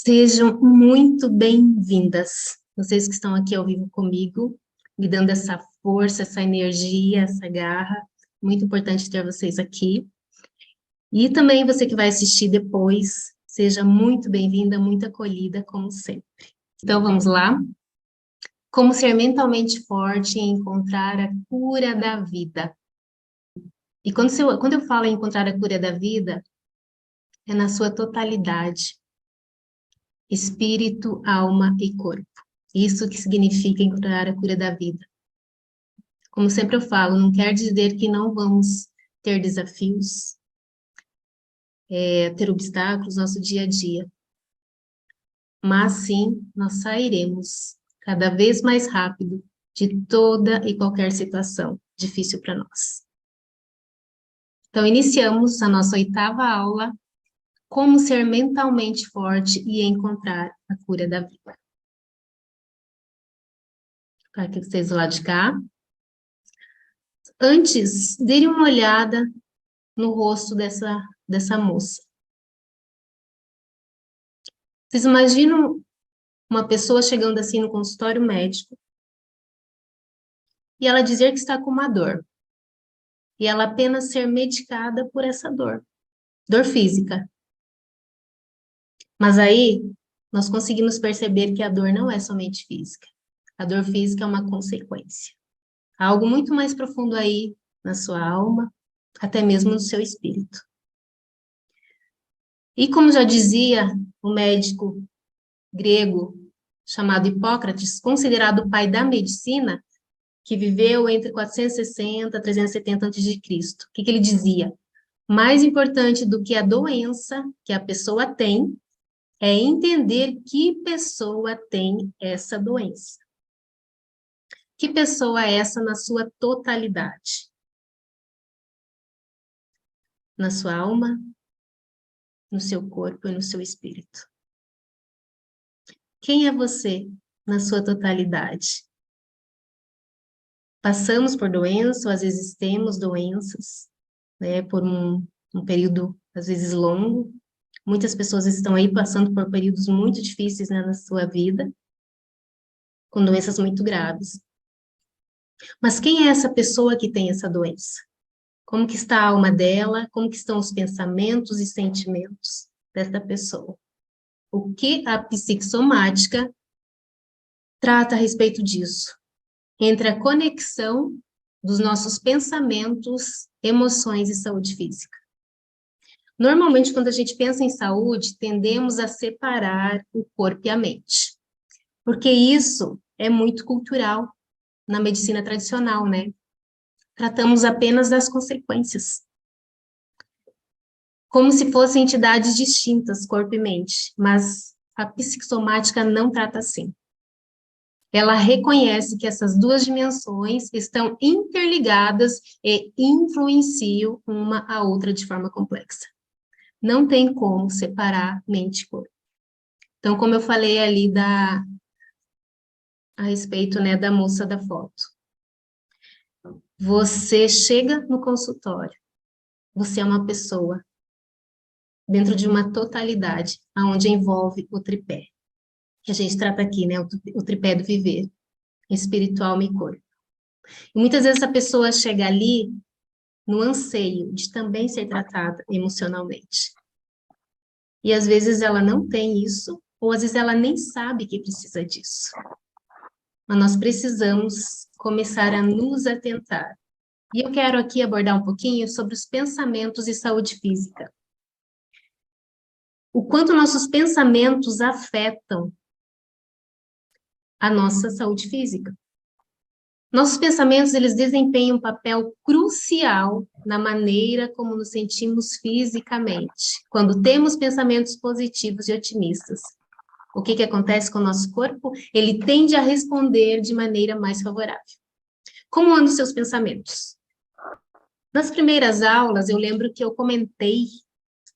Sejam muito bem-vindas, vocês que estão aqui ao vivo comigo, me dando essa força, essa energia, essa garra. Muito importante ter vocês aqui. E também você que vai assistir depois, seja muito bem-vinda, muito acolhida, como sempre. Então, vamos lá. Como ser mentalmente forte e encontrar a cura da vida. E quando eu falo em encontrar a cura da vida, é na sua totalidade. Espírito, alma e corpo. Isso que significa encontrar a cura da vida. Como sempre eu falo, não quer dizer que não vamos ter desafios, ter obstáculos no nosso dia a dia. Mas sim, nós sairemos cada vez mais rápido de toda e qualquer situação difícil para nós. Então, iniciamos a nossa 8ª aula, como ser mentalmente forte e encontrar a cura da vida. Para que vocês do lado de cá. Antes, dêem uma olhada no rosto dessa moça. Vocês imaginam uma pessoa chegando assim no consultório médico e ela dizer que está com uma dor. E ela apenas ser medicada por essa dor física. Mas aí, nós conseguimos perceber que a dor não é somente física. A dor física é uma consequência. Há algo muito mais profundo aí na sua alma, até mesmo no seu espírito. E como já dizia o médico grego chamado Hipócrates, considerado o pai da medicina, que viveu entre 460 e 370 a.C. O que ele dizia? Mais importante do que a doença que a pessoa tem é entender que pessoa tem essa doença. Que pessoa é essa na sua totalidade? Na sua alma, no seu corpo e no seu espírito. Quem é você na sua totalidade? Passamos por doenças, ou às vezes temos doenças, né, por um período, às vezes, longo. Muitas pessoas estão aí passando por períodos muito difíceis, né, na sua vida, com doenças muito graves. Mas quem é essa pessoa que tem essa doença? Como que está a alma dela? Como que estão os pensamentos e sentimentos dessa pessoa? O que a psicossomática trata a respeito disso? Entre a conexão dos nossos pensamentos, emoções e saúde física. Normalmente, quando a gente pensa em saúde, tendemos a separar o corpo e a mente, porque isso é muito cultural na medicina tradicional, né? Tratamos apenas das consequências, como se fossem entidades distintas, corpo e mente, mas a psicossomática não trata assim. Ela reconhece que essas duas dimensões estão interligadas e influenciam uma a outra de forma complexa. Não tem como separar mente e corpo. Então, como eu falei ali a respeito, né, da moça da foto. Você chega no consultório, você é uma pessoa dentro de uma totalidade, onde envolve o tripé, que a gente trata aqui, né, o tripé do viver, espiritual e corpo. E muitas vezes a pessoa chega ali no anseio de também ser tratada emocionalmente. E às vezes ela não tem isso, ou às vezes ela nem sabe que precisa disso. Mas nós precisamos começar a nos atentar. E eu quero aqui abordar um pouquinho sobre os pensamentos e saúde física. O quanto nossos pensamentos afetam a nossa saúde física. Nossos pensamentos, eles desempenham um papel crucial na maneira como nos sentimos fisicamente. Quando temos pensamentos positivos e otimistas, o que acontece com o nosso corpo? Ele tende a responder de maneira mais favorável. Como andam seus pensamentos? Nas primeiras aulas, eu lembro que eu comentei,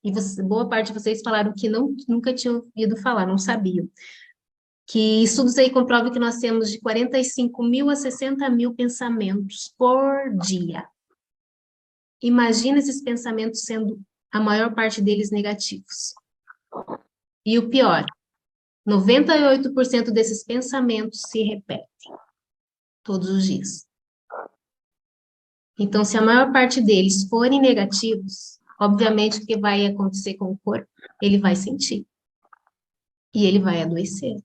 e boa parte de vocês falaram que nunca tinham ouvido falar, não sabiam, que estudos aí comprovam que nós temos de 45 mil a 60 mil pensamentos por dia. Imagina esses pensamentos sendo a maior parte deles negativos. E o pior, 98% desses pensamentos se repetem todos os dias. Então, se a maior parte deles forem negativos, obviamente o que vai acontecer com o corpo? Ele vai sentir. E ele vai adoecer.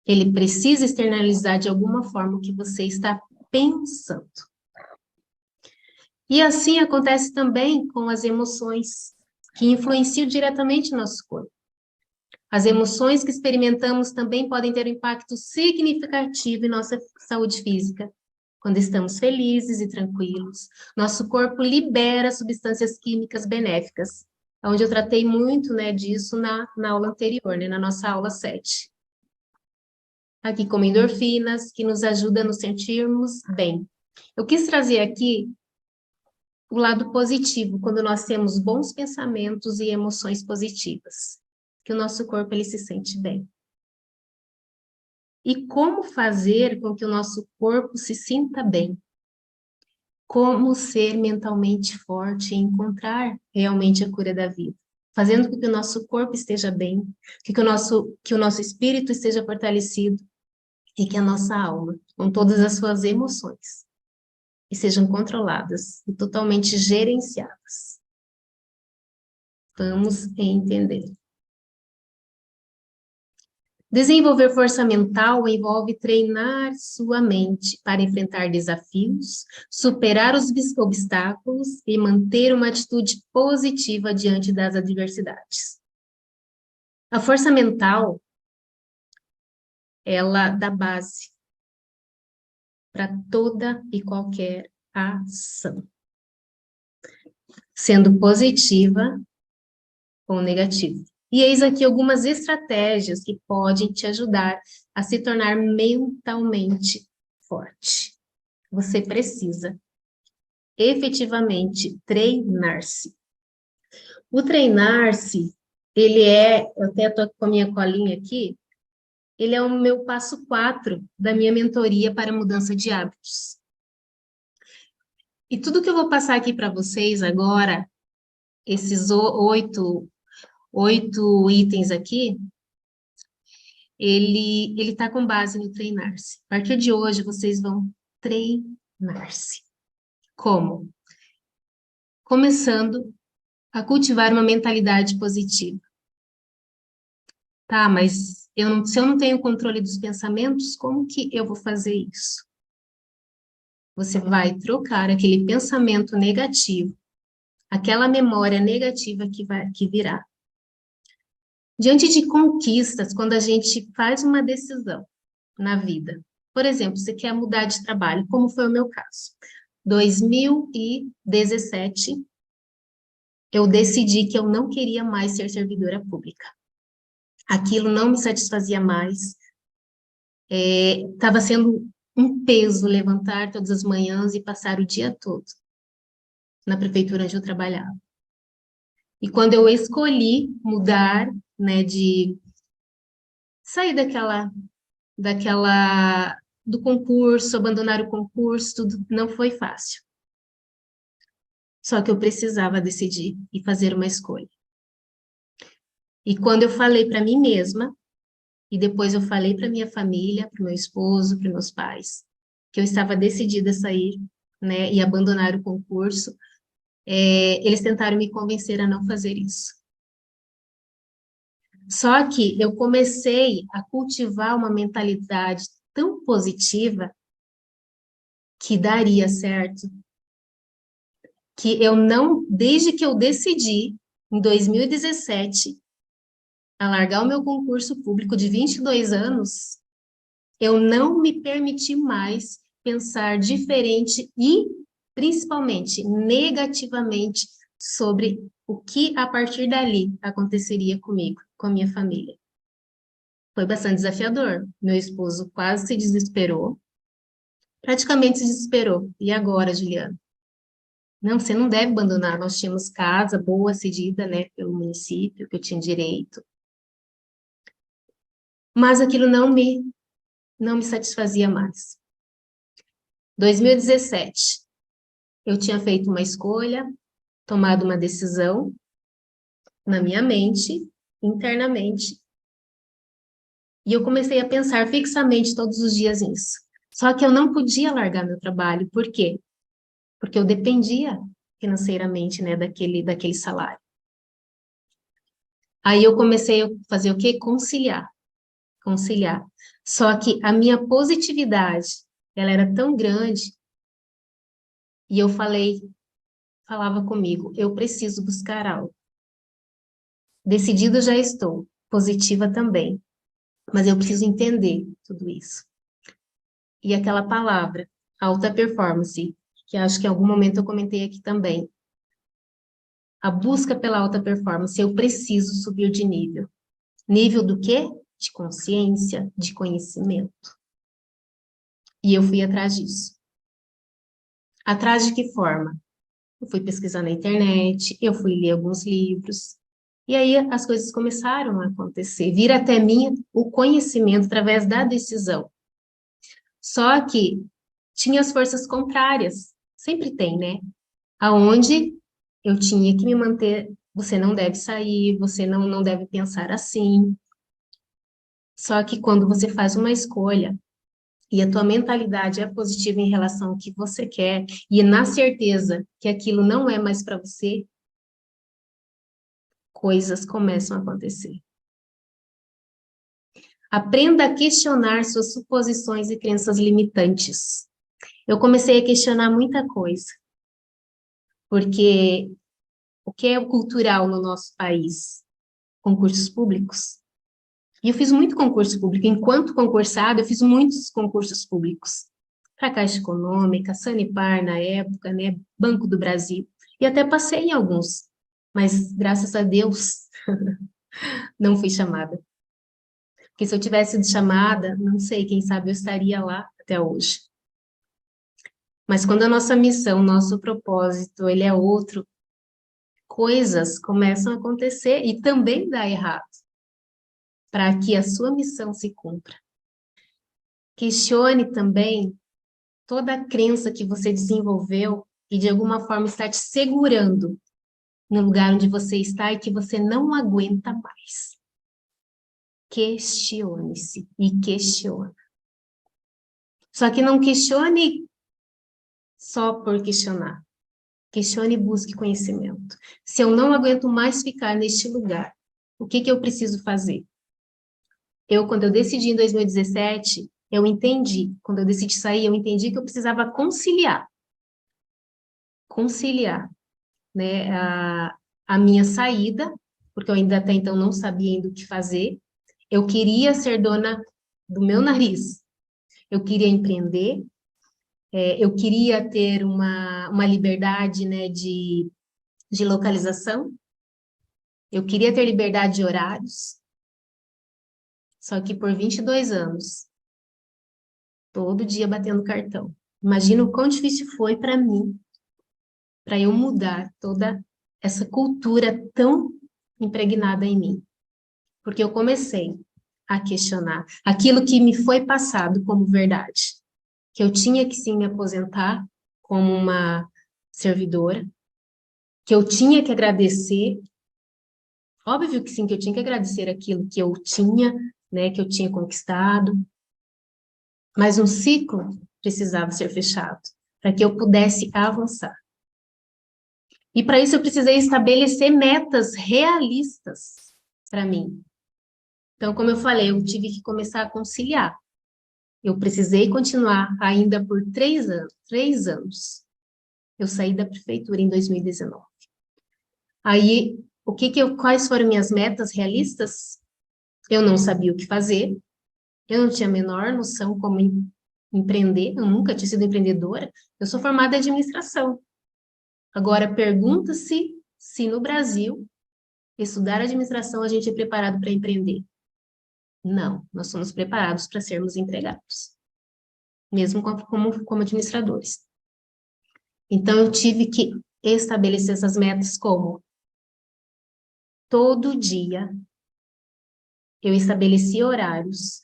Ele precisa externalizar de alguma forma o que você está pensando. E assim acontece também com as emoções, que influenciam diretamente o nosso corpo. As emoções que experimentamos também podem ter um impacto significativo em nossa saúde física. Quando estamos felizes e tranquilos, nosso corpo libera substâncias químicas benéficas, onde eu tratei muito, né, disso na aula anterior, né, na nossa aula 7. Aqui como endorfinas, que nos ajudam a nos sentirmos bem. Eu quis trazer aqui o lado positivo, quando nós temos bons pensamentos e emoções positivas, que o nosso corpo ele se sente bem. E como fazer com que o nosso corpo se sinta bem? Como ser mentalmente forte e encontrar realmente a cura da vida? Fazendo com que o nosso corpo esteja bem, que o nosso espírito esteja fortalecido e que a nossa alma, com todas as suas emoções, sejam controladas e totalmente gerenciadas. Vamos entender. Desenvolver força mental envolve treinar sua mente para enfrentar desafios, superar os obstáculos e manter uma atitude positiva diante das adversidades. A força mental, ela dá base para toda e qualquer ação, sendo positiva ou negativa. E eis aqui algumas estratégias que podem te ajudar a se tornar mentalmente forte. Você precisa efetivamente treinar-se. O treinar-se, eu até estou com a minha colinha aqui, ele é o meu passo 4 da minha mentoria para mudança de hábitos. E tudo que eu vou passar aqui para vocês agora, esses 8 itens aqui, ele está com base no treinar-se. A partir de hoje, vocês vão treinar-se. Como? Começando a cultivar uma mentalidade positiva. Tá, mas se eu não tenho controle dos pensamentos, como que eu vou fazer isso? Você vai trocar aquele pensamento negativo, aquela memória negativa que virá. Diante de conquistas, quando a gente faz uma decisão na vida, por exemplo, você quer mudar de trabalho, como foi o meu caso. 2017, eu decidi que eu não queria mais ser servidora pública. Aquilo não me satisfazia mais. Estava sendo um peso levantar todas as manhãs e passar o dia todo na prefeitura onde eu trabalhava. E quando eu escolhi mudar, né, de sair do concurso, abandonar o concurso, tudo não foi fácil. Só que eu precisava decidir e fazer uma escolha. E quando eu falei para mim mesma, e depois eu falei para minha família, para o meu esposo, para meus pais, que eu estava decidida a sair, né, e abandonar o concurso, eles tentaram me convencer a não fazer isso. Só que eu comecei a cultivar uma mentalidade tão positiva que daria certo, que eu não, desde que eu decidi, em 2017, a largar o meu concurso público de 22 anos, eu não me permiti mais pensar diferente e, principalmente, negativamente sobre o que, a partir dali, aconteceria comigo, com a minha família. Foi bastante desafiador. Meu esposo quase se desesperou, praticamente se desesperou. E agora, Juliana? Não, você não deve abandonar. Nós tínhamos casa boa, cedida, né, pelo município, que eu tinha direito. Mas aquilo não me satisfazia mais. 2017, eu tinha feito uma escolha, tomado uma decisão na minha mente, internamente, E eu comecei a pensar fixamente todos os dias nisso. Só que eu não podia largar meu trabalho. Por quê? Porque eu dependia financeiramente, né, daquele salário. Aí eu comecei a fazer o quê? Conciliar. Só que a minha positividade, ela era tão grande, e eu falava comigo, eu preciso buscar algo. Decidida já estou, positiva também, mas eu preciso entender tudo isso. E aquela palavra, alta performance, que acho que em algum momento eu comentei aqui também. A busca pela alta performance, eu preciso subir de nível. Nível do quê? De consciência, de conhecimento. E eu fui atrás disso. Atrás de que forma? Eu fui pesquisar na internet, eu fui ler alguns livros. E aí as coisas começaram a acontecer, vir até mim o conhecimento através da decisão. Só que tinha as forças contrárias, sempre tem, né? Aonde eu tinha que me manter, você não deve sair, você não deve pensar assim. Só que quando você faz uma escolha e a tua mentalidade é positiva em relação ao que você quer e na certeza que aquilo não é mais para você, coisas começam a acontecer. Aprenda a questionar suas suposições e crenças limitantes. Eu comecei a questionar muita coisa, porque o que é cultural no nosso país? Concursos públicos. E eu fiz muito concurso público. Enquanto concursada, eu fiz muitos concursos públicos. Para a Caixa Econômica, Sanepar na época, né? Banco do Brasil. E até passei em alguns. Mas, graças a Deus, não fui chamada. Porque se eu tivesse sido chamada, não sei, quem sabe eu estaria lá até hoje. Mas quando a nossa missão, nosso propósito, ele é outro, coisas começam a acontecer e também dá errado, para que a sua missão se cumpra. Questione também toda a crença que você desenvolveu e de alguma forma está te segurando no lugar onde você está e que você não aguenta mais. Questione-se e questione. Só que não questione só por questionar. Questione e busque conhecimento. Se eu não aguento mais ficar neste lugar, o que eu preciso fazer? Quando eu decidi em 2017, eu entendi, quando eu decidi sair, eu entendi que eu precisava conciliar, né, a minha saída, porque eu ainda até então não sabia ainda o que fazer. Eu queria ser dona do meu nariz, eu queria empreender, eu queria ter uma liberdade, né, de localização, eu queria ter liberdade de horários, só que por 22 anos, todo dia batendo cartão. Imagina o quão difícil foi para mim, para eu mudar toda essa cultura tão impregnada em mim. Porque eu comecei a questionar aquilo que me foi passado como verdade, que eu tinha que sim me aposentar como uma servidora, que eu tinha que agradecer, óbvio que sim, que eu tinha que agradecer aquilo que eu tinha, né, que eu tinha conquistado, mas um ciclo precisava ser fechado para que eu pudesse avançar. E para isso eu precisei estabelecer metas realistas para mim. Então, como eu falei, eu tive que começar a conciliar. Eu precisei continuar ainda por 3 anos. 3 anos. Eu saí da prefeitura em 2019. Aí, quais foram minhas metas realistas? Eu não sabia o que fazer. Eu não tinha a menor noção como empreender. Eu nunca tinha sido empreendedora. Eu sou formada em administração. Agora, pergunta-se se no Brasil, estudar administração, a gente é preparado para empreender. Não, nós somos preparados para sermos empregados, mesmo como administradores. Então, eu tive que estabelecer essas metas como todo dia eu estabeleci horários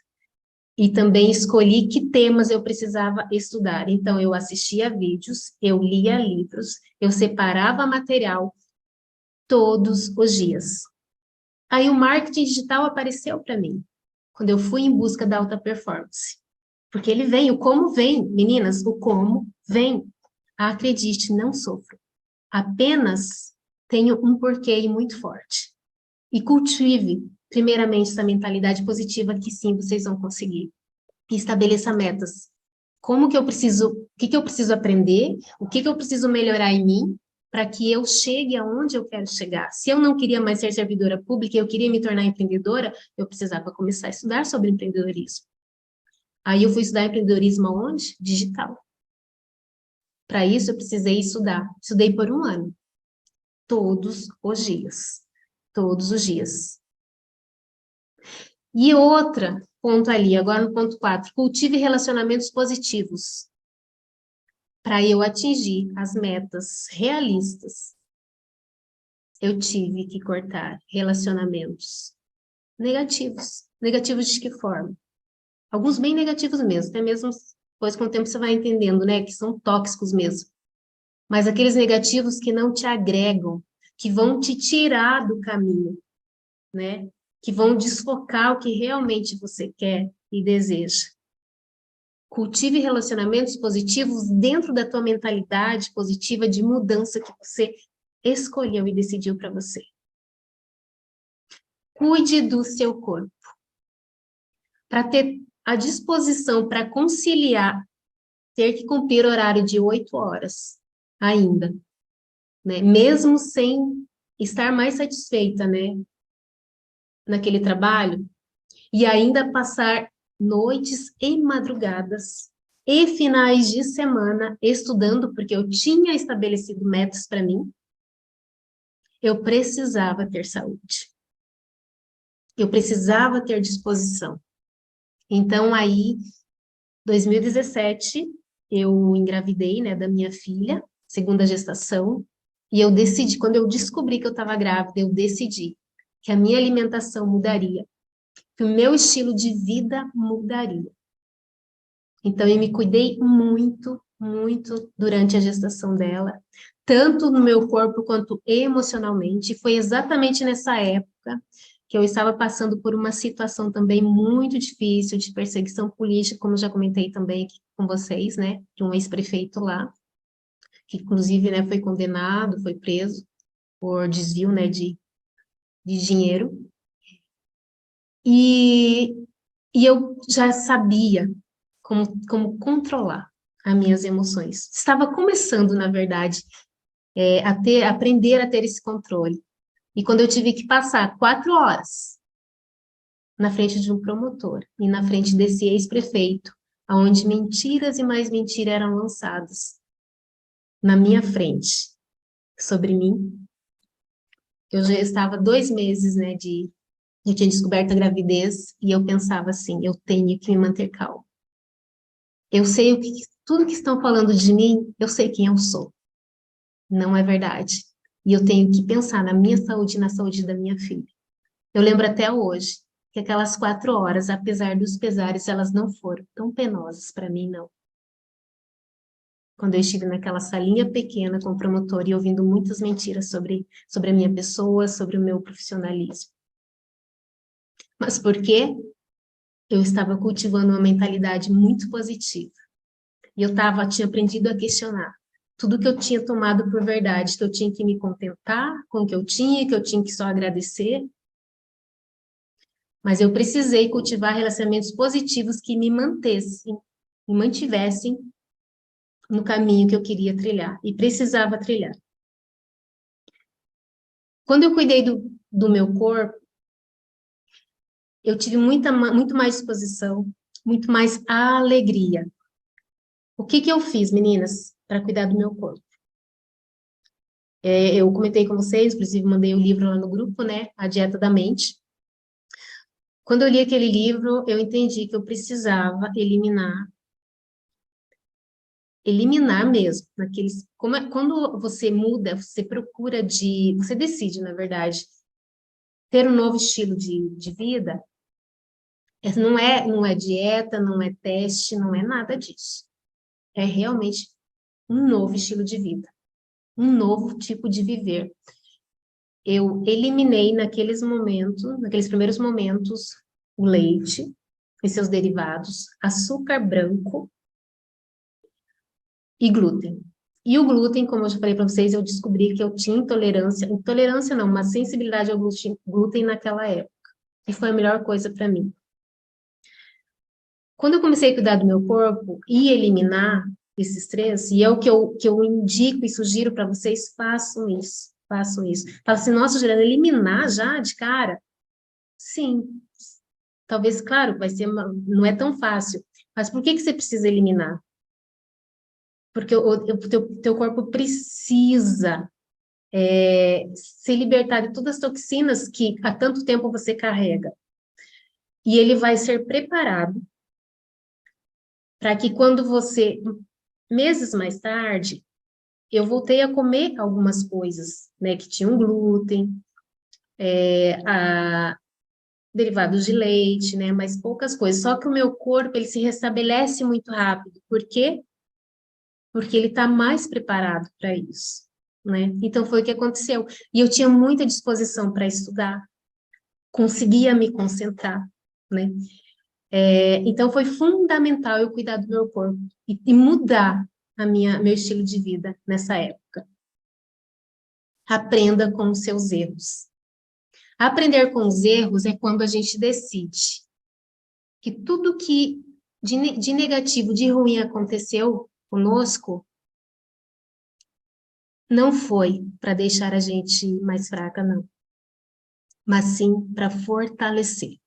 e também escolhi que temas eu precisava estudar. Então, eu assistia vídeos, eu lia livros, eu separava material todos os dias. Aí o marketing digital apareceu para mim. quando eu fui em busca da alta performance. Porque ele vem, o como vem, meninas, o como vem. Acredite, não sofro. Apenas tenho um porquê muito forte. E cultive, primeiramente, essa mentalidade positiva que sim, vocês vão conseguir. E estabeleça metas. Como que eu preciso, o que que eu preciso aprender, o que que eu preciso melhorar em mim, para que eu chegue aonde eu quero chegar. Se eu não queria mais ser servidora pública, eu queria me tornar empreendedora, eu precisava começar a estudar sobre empreendedorismo. Aí eu fui estudar empreendedorismo aonde? Digital. Para isso eu precisei estudar. Estudei por 1 ano. Todos os dias. Todos os dias. E outra ponto ali, agora no ponto 4, cultive relacionamentos positivos. Para eu atingir as metas realistas, eu tive que cortar relacionamentos negativos. Negativos de que forma? Alguns bem negativos mesmo, até mesmo, pois com o tempo você vai entendendo, né, que são tóxicos mesmo. Mas aqueles negativos que não te agregam, que vão te tirar do caminho, né? Que vão desfocar o que realmente você quer e deseja. Cultive relacionamentos positivos dentro da tua mentalidade positiva de mudança que você escolheu e decidiu para você. Cuide do seu corpo. Para ter a disposição para conciliar, ter que cumprir horário de 8 horas ainda, né? Mesmo sem estar mais satisfeita, né? Naquele trabalho, e ainda passar noites e madrugadas e finais de semana estudando, porque eu tinha estabelecido metas para mim, eu precisava ter saúde. Eu precisava ter disposição. Então, aí, 2017, eu engravidei, né, da minha filha, segunda gestação, e eu decidi, quando eu descobri que eu estava grávida, eu decidi que a minha alimentação mudaria, que o meu estilo de vida mudaria. Então, eu me cuidei muito, muito durante a gestação dela, tanto no meu corpo quanto emocionalmente. Foi exatamente nessa época que eu estava passando por uma situação também muito difícil de perseguição política, como eu já comentei também aqui com vocês, né, de um ex-prefeito lá, que inclusive, né, foi condenado, foi preso por desvio, né, de dinheiro. E eu já sabia como controlar as minhas emoções. Estava começando, na verdade, aprender a ter esse controle. E quando eu tive que passar 4 horas na frente de um promotor e na frente desse ex-prefeito, onde mentiras e mais mentiras eram lançadas na minha frente sobre mim, eu já estava 2 meses, né, eu tinha descoberto a gravidez e eu pensava assim, eu tenho que me manter calma. Eu sei tudo que estão falando de mim, eu sei quem eu sou. Não é verdade. E eu tenho que pensar na minha saúde e na saúde da minha filha. Eu lembro até hoje que aquelas 4 horas, apesar dos pesares, elas não foram tão penosas para mim, não. Quando eu estive naquela salinha pequena com o promotor e ouvindo muitas mentiras sobre a minha pessoa, sobre o meu profissionalismo. Mas por quê? Eu estava cultivando uma mentalidade muito positiva. E eu tinha aprendido a questionar tudo que eu tinha tomado por verdade, que eu tinha que me contentar com o que eu tinha que só agradecer. Mas eu precisei cultivar relacionamentos positivos que me mantivessem no caminho que eu queria trilhar, e precisava trilhar. Quando eu cuidei do meu corpo, eu tive muito mais disposição, muito mais alegria. O que que eu fiz, meninas, para cuidar do meu corpo? Eu comentei com vocês, inclusive mandei o livro lá no grupo, né? A Dieta da Mente. Quando eu li aquele livro, eu entendi que eu precisava eliminar mesmo, quando você muda, você você decide, na verdade, ter um novo estilo de vida, não é dieta, não é teste, não é nada disso. É realmente um novo estilo de vida, um novo tipo de viver. Eu eliminei naqueles primeiros momentos, o leite e seus derivados, açúcar branco e glúten. E o glúten, como eu já falei para vocês, eu descobri que eu tinha intolerância não, uma sensibilidade ao glúten naquela época. E foi a melhor coisa para mim. Quando eu comecei a cuidar do meu corpo e eliminar esses três, e é o que eu indico e sugiro para vocês, façam isso, façam isso. Fala assim, nossa, Juliana, eliminar já de cara? Sim, talvez, claro, não é tão fácil, mas por que você precisa eliminar? Porque o teu corpo precisa se libertar de todas as toxinas que há tanto tempo você carrega. E ele vai ser preparado para que quando você, meses mais tarde, eu voltei a comer algumas coisas, né, que tinham glúten, derivados de leite, né, mas poucas coisas. Só que o meu corpo, ele se restabelece muito rápido. Por quê? Porque ele está mais preparado para isso, né? Então foi o que aconteceu. E eu tinha muita disposição para estudar, conseguia me concentrar, né? Então foi fundamental eu cuidar do meu corpo e mudar meu estilo de vida nessa época. Aprenda com os seus erros. Aprender com os erros é quando a gente decide que tudo que de negativo, de ruim aconteceu conosco, não foi para deixar a gente mais fraca, não, mas sim para fortalecer.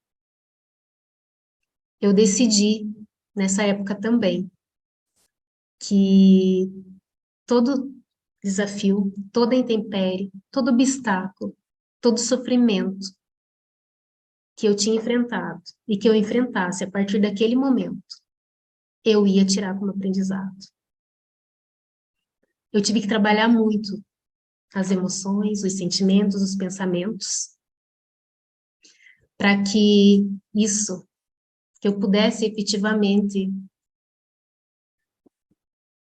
Eu decidi, nessa época também, que todo desafio, toda intempérie, todo obstáculo, todo sofrimento que eu tinha enfrentado e que eu enfrentasse a partir daquele momento, eu ia tirar como aprendizado. Eu tive que trabalhar muito as emoções, os sentimentos, os pensamentos, para que isso, que eu pudesse efetivamente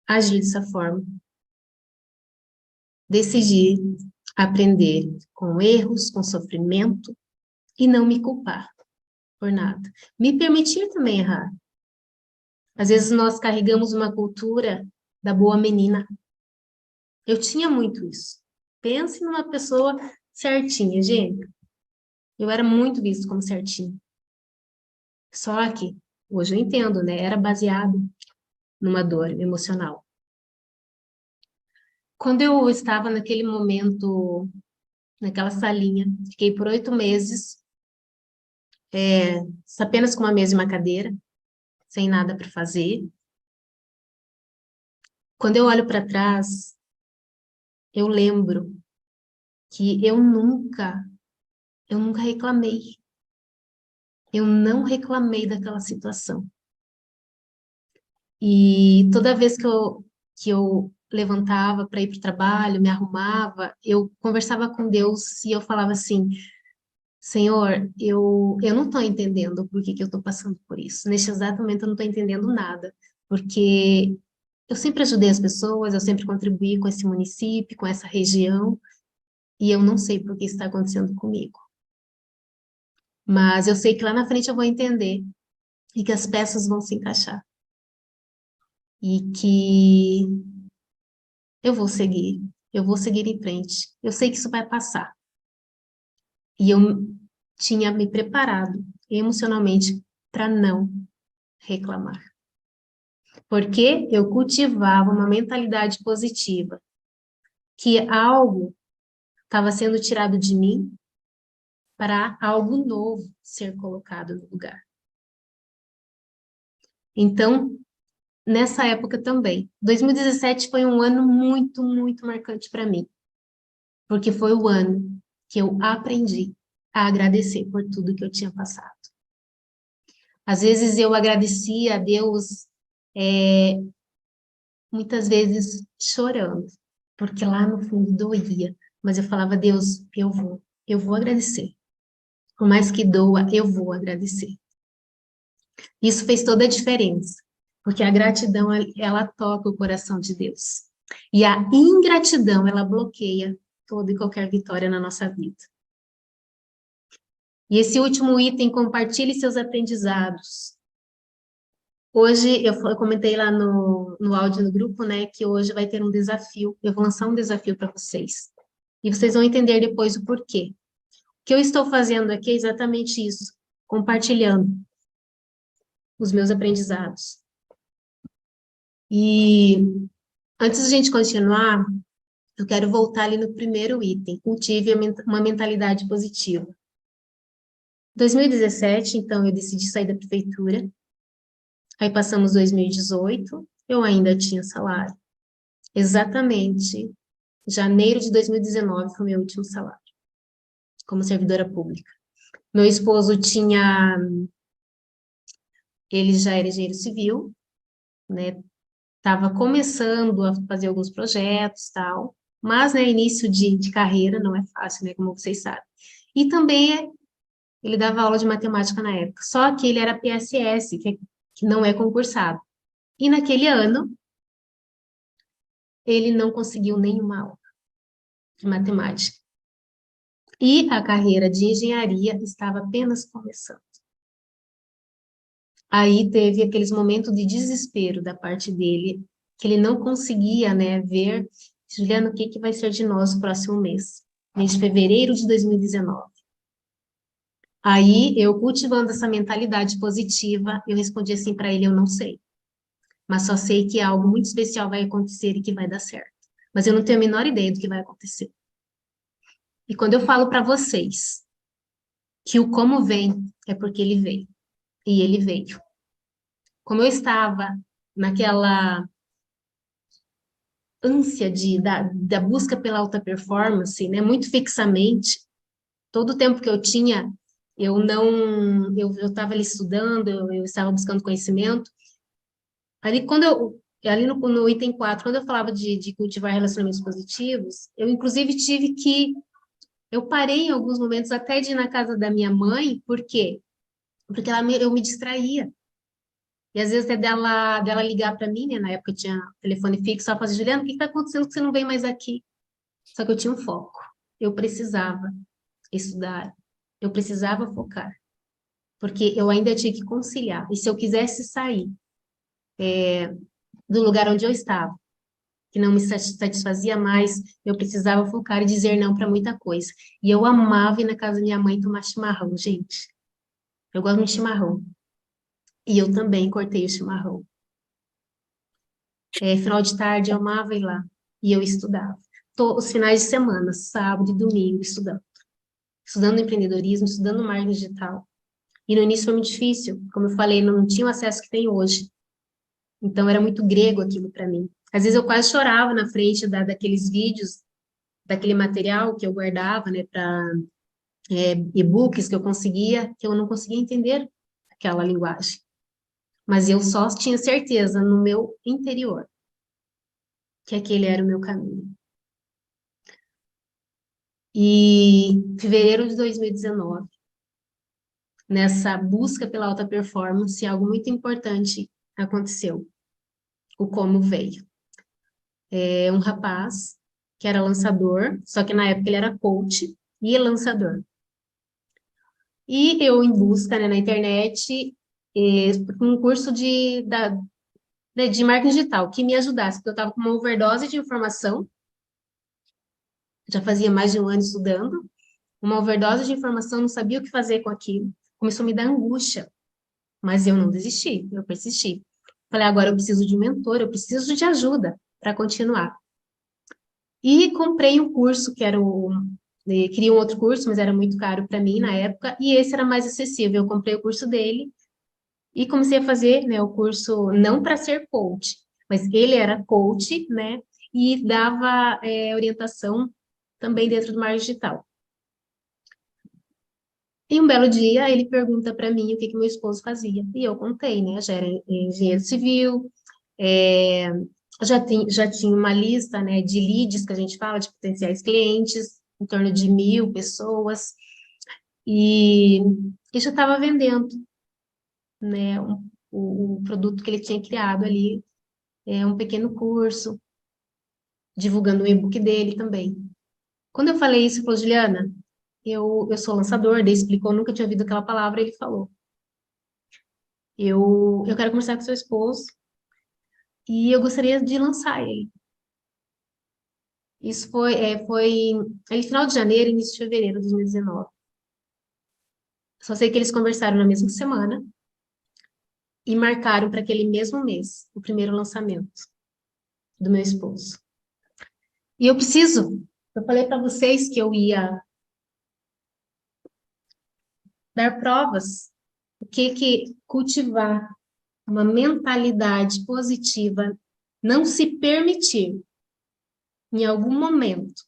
agir dessa forma. Decidi aprender com erros, com sofrimento e não me culpar por nada. Me permitir também errar. Às vezes nós carregamos uma cultura da boa menina. Eu tinha muito isso. Pense numa pessoa certinha, gente. Eu era muito vista como certinha. Só que, hoje eu entendo, né? Era baseado numa dor emocional. Quando eu estava naquele momento, naquela salinha, fiquei por 8 meses, apenas com uma mesa e uma cadeira, sem nada para fazer. Quando eu olho para trás, eu lembro que eu nunca reclamei. Eu não reclamei daquela situação. E toda vez que eu levantava para ir para o trabalho, me arrumava, eu conversava com Deus e eu falava assim, Senhor, eu não estou entendendo por que eu estou passando por isso. Neste exato momento eu não estou entendendo nada, porque eu sempre ajudei as pessoas, eu sempre contribuí com esse município, com essa região, e eu não sei por que isso está acontecendo comigo. Mas eu sei que lá na frente eu vou entender e que as peças vão se encaixar. E que eu vou seguir em frente. Eu sei que isso vai passar. E eu tinha me preparado emocionalmente para não reclamar. Porque eu cultivava uma mentalidade positiva, que algo estava sendo tirado de mim para algo novo ser colocado no lugar. Então, nessa época também, 2017 foi um ano muito, muito marcante para mim, porque foi o ano que eu aprendi a agradecer por tudo que eu tinha passado. Às vezes eu agradecia a Deus, muitas vezes chorando, porque lá no fundo doía, mas eu falava, Deus, eu vou agradecer. Por mais que doa, eu vou agradecer. Isso fez toda a diferença, porque a gratidão, ela toca o coração de Deus. E a ingratidão, ela bloqueia toda e qualquer vitória na nossa vida. E esse último item, compartilhe seus aprendizados. Hoje, eu comentei lá no áudio no grupo, né, que hoje vai ter um desafio. Eu vou lançar um desafio para vocês. E vocês vão entender depois o porquê. O que eu estou fazendo aqui é exatamente isso, compartilhando os meus aprendizados. E antes de a gente continuar, eu quero voltar ali no primeiro item, cultive uma mentalidade positiva. Em 2017, então, eu decidi sair da prefeitura. Aí passamos 2018, eu ainda tinha salário. Exatamente, janeiro de 2019 foi meu último salário, como servidora pública. Meu esposo ele já era engenheiro civil, né? Estava começando a fazer alguns projetos, tal, mas, né, início de carreira não é fácil, né, como vocês sabem. E também ele dava aula de matemática na época, só que ele era PSS, que não é concursado. E naquele ano, ele não conseguiu nenhuma aula de matemática. E a carreira de engenharia estava apenas começando. Aí teve aqueles momentos de desespero da parte dele, que ele não conseguia, né, ver, Juliana, o que que vai ser de nós no próximo mês de fevereiro de 2019. Aí, eu cultivando essa mentalidade positiva, eu respondi assim para ele, eu não sei, mas só sei que algo muito especial vai acontecer e que vai dar certo. Mas eu não tenho a menor ideia do que vai acontecer. E quando eu falo para vocês que o como vem, é porque ele veio. E ele veio. Como eu estava naquela ânsia da busca pela alta performance, né, muito fixamente, todo o tempo que eu tinha, eu estava ali estudando, eu estava buscando conhecimento. Ali, ali no item 4, quando eu falava de cultivar relacionamentos positivos, eu inclusive eu parei em alguns momentos até de ir na casa da minha mãe, por quê? Porque eu me distraía. E às vezes até dela ligar para mim, né? Na época eu tinha telefone fixo, ela fazia, Juliana, o que está acontecendo que você não vem mais aqui? Só que eu tinha um foco. Eu precisava estudar, eu precisava focar, porque eu ainda tinha que conciliar. E se eu quisesse sair do lugar onde eu estava, que não me satisfazia mais, eu precisava focar e dizer não para muita coisa. E eu amava ir na casa da minha mãe tomar chimarrão, gente. Eu gosto muito de chimarrão. E eu também cortei o chimarrão. Final de tarde eu amava ir lá. E eu estudava. Os finais de semana, sábado e domingo, estudando. Estudando empreendedorismo, estudando marketing digital. E no início foi muito difícil. Como eu falei, não tinha o acesso que tem hoje. Então era muito grego aquilo para mim. Às vezes eu quase chorava na frente daqueles vídeos, daquele material que eu guardava, né, para e-books que eu não conseguia entender aquela linguagem. Mas eu só tinha certeza no meu interior que aquele era o meu caminho. E em fevereiro de 2019, nessa busca pela alta performance, algo muito importante aconteceu. O como veio. Um rapaz que era lançador, só que na época ele era coach e lançador. E eu em busca, né, na internet, um curso de marketing digital que me ajudasse, porque eu estava com uma overdose de informação, já fazia mais de um ano estudando, uma overdose de informação, não sabia o que fazer com aquilo. Começou a me dar angústia, mas eu não desisti, eu persisti. Falei, agora eu preciso de um mentor, eu preciso de ajuda para continuar. E comprei um curso que era queria um outro curso, mas era muito caro para mim na época, e esse era mais acessível. Eu comprei o curso dele e comecei a fazer, né, o curso não para ser coach, mas ele era coach, né, e dava orientação também dentro do marketing digital. E um belo dia ele pergunta para mim o que meu esposo fazia, e eu contei, né, já era engenheiro civil, é, já tinha uma lista, né, de leads, que a gente fala, de potenciais clientes, em torno de 1.000 pessoas, e já estava vendendo, né, o produto que ele tinha criado ali, um pequeno curso, divulgando o e-book dele também. Quando eu falei isso, ele falou, Juliana, eu sou lançador, ele explicou, nunca tinha ouvido aquela palavra, ele falou, eu quero conversar com seu esposo e eu gostaria de lançar ele. Isso foi aí, final de janeiro, início de fevereiro de 2019. Só sei que eles conversaram na mesma semana e marcaram para aquele mesmo mês o primeiro lançamento do meu esposo. E eu falei para vocês que eu ia dar provas, o que cultivar uma mentalidade positiva, não se permitir em algum momento.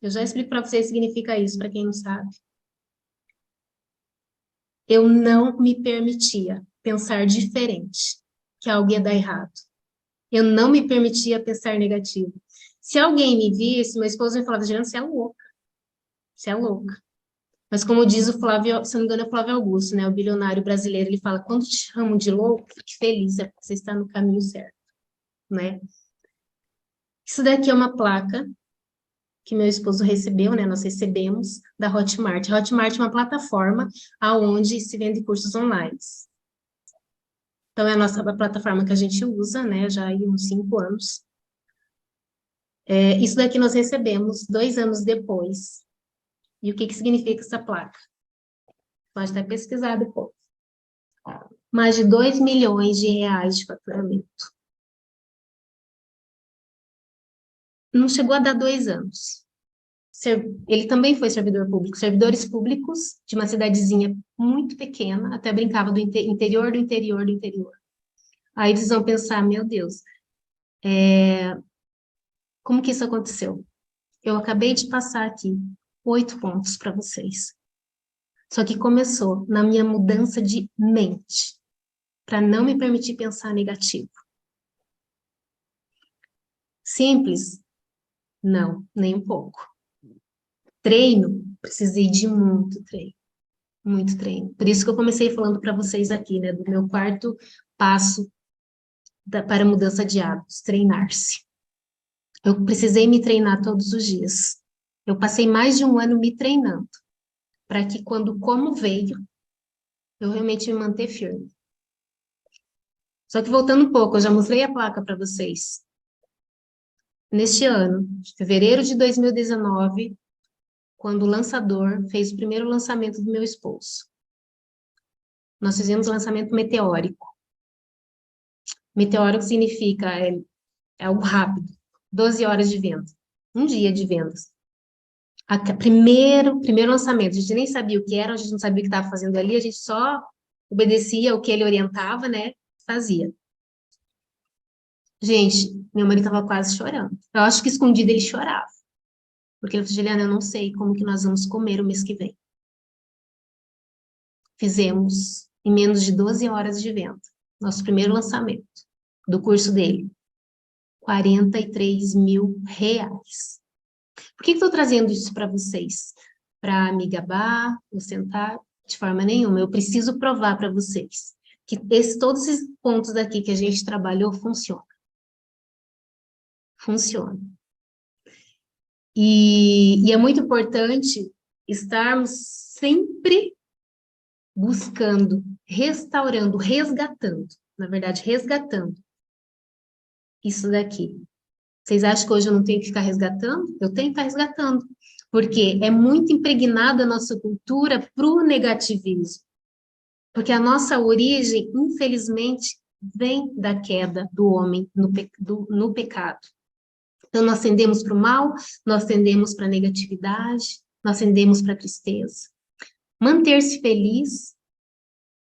Eu já explico para vocês o que significa isso, para quem não sabe. Eu não me permitia pensar diferente, que algo ia dar errado. Eu não me permitia pensar negativo. Se alguém me visse, meu esposo me falava, Juliana, você é louca. Você é louca. Mas como diz o Flávio, se não me engano é o Flávio Augusto, né, o bilionário brasileiro, ele fala, quando te chamam de louco, fique feliz, é porque você está no caminho certo, né? Isso daqui é uma placa que meu esposo recebeu, né, nós recebemos da Hotmart. A Hotmart é uma plataforma aonde se vende cursos online. Então, é a nossa plataforma que a gente usa, né, já há uns 5 anos. Isso daqui nós recebemos 2 anos depois. E o que significa essa placa? Pode até pesquisar depois. Mais de 2 milhões de reais de faturamento. Não chegou a dar 2 anos. Ele também foi servidor público. Servidores públicos de uma cidadezinha muito pequena, até brincava do interior do interior do interior. Aí eles vão pensar, meu Deus, como que isso aconteceu? Eu acabei de passar aqui 8 pontos para vocês. Só que começou na minha mudança de mente, para não me permitir pensar negativo. Simples? Não, nem um pouco. Treino? Precisei de muito treino. Muito treino. Por isso que eu comecei falando para vocês aqui, né, do meu quarto passo para a mudança de hábitos, treinar-se. Eu precisei me treinar todos os dias. Eu passei mais de 1 ano me treinando, para que quando como veio, eu realmente me manter firme. Só que voltando um pouco, eu já mostrei a placa para vocês. Neste ano, de fevereiro de 2019, quando o lançador fez o primeiro lançamento do meu esposo. Nós fizemos lançamento meteórico. Meteórico significa algo rápido, 12 horas de venda, um dia de vendas. Primeiro lançamento, a gente nem sabia o que era, a gente não sabia o que estava fazendo ali, a gente só obedecia o que ele orientava, né? Fazia. Gente, meu marido estava quase chorando. Eu acho que escondido ele chorava. Porque ele falou, Juliana, eu não sei como que nós vamos comer o mês que vem. Fizemos em menos de 12 horas de venda. Nosso primeiro lançamento do curso dele. R$ 43 mil. Por que estou trazendo isso para vocês? Para me gabar, ostentar? De forma nenhuma. Eu preciso provar para vocês que todos esses pontos daqui que a gente trabalhou funcionam. Funciona. E é muito importante estarmos sempre buscando, restaurando, resgatando, na verdade, resgatando isso daqui. Vocês acham que hoje eu não tenho que ficar resgatando? Eu tenho que estar resgatando, porque é muito impregnada a nossa cultura para o negativismo. Porque a nossa origem, infelizmente, vem da queda do homem no pecado. Então, nós tendemos para o mal, nós tendemos para a negatividade, nós tendemos para a tristeza. Manter-se feliz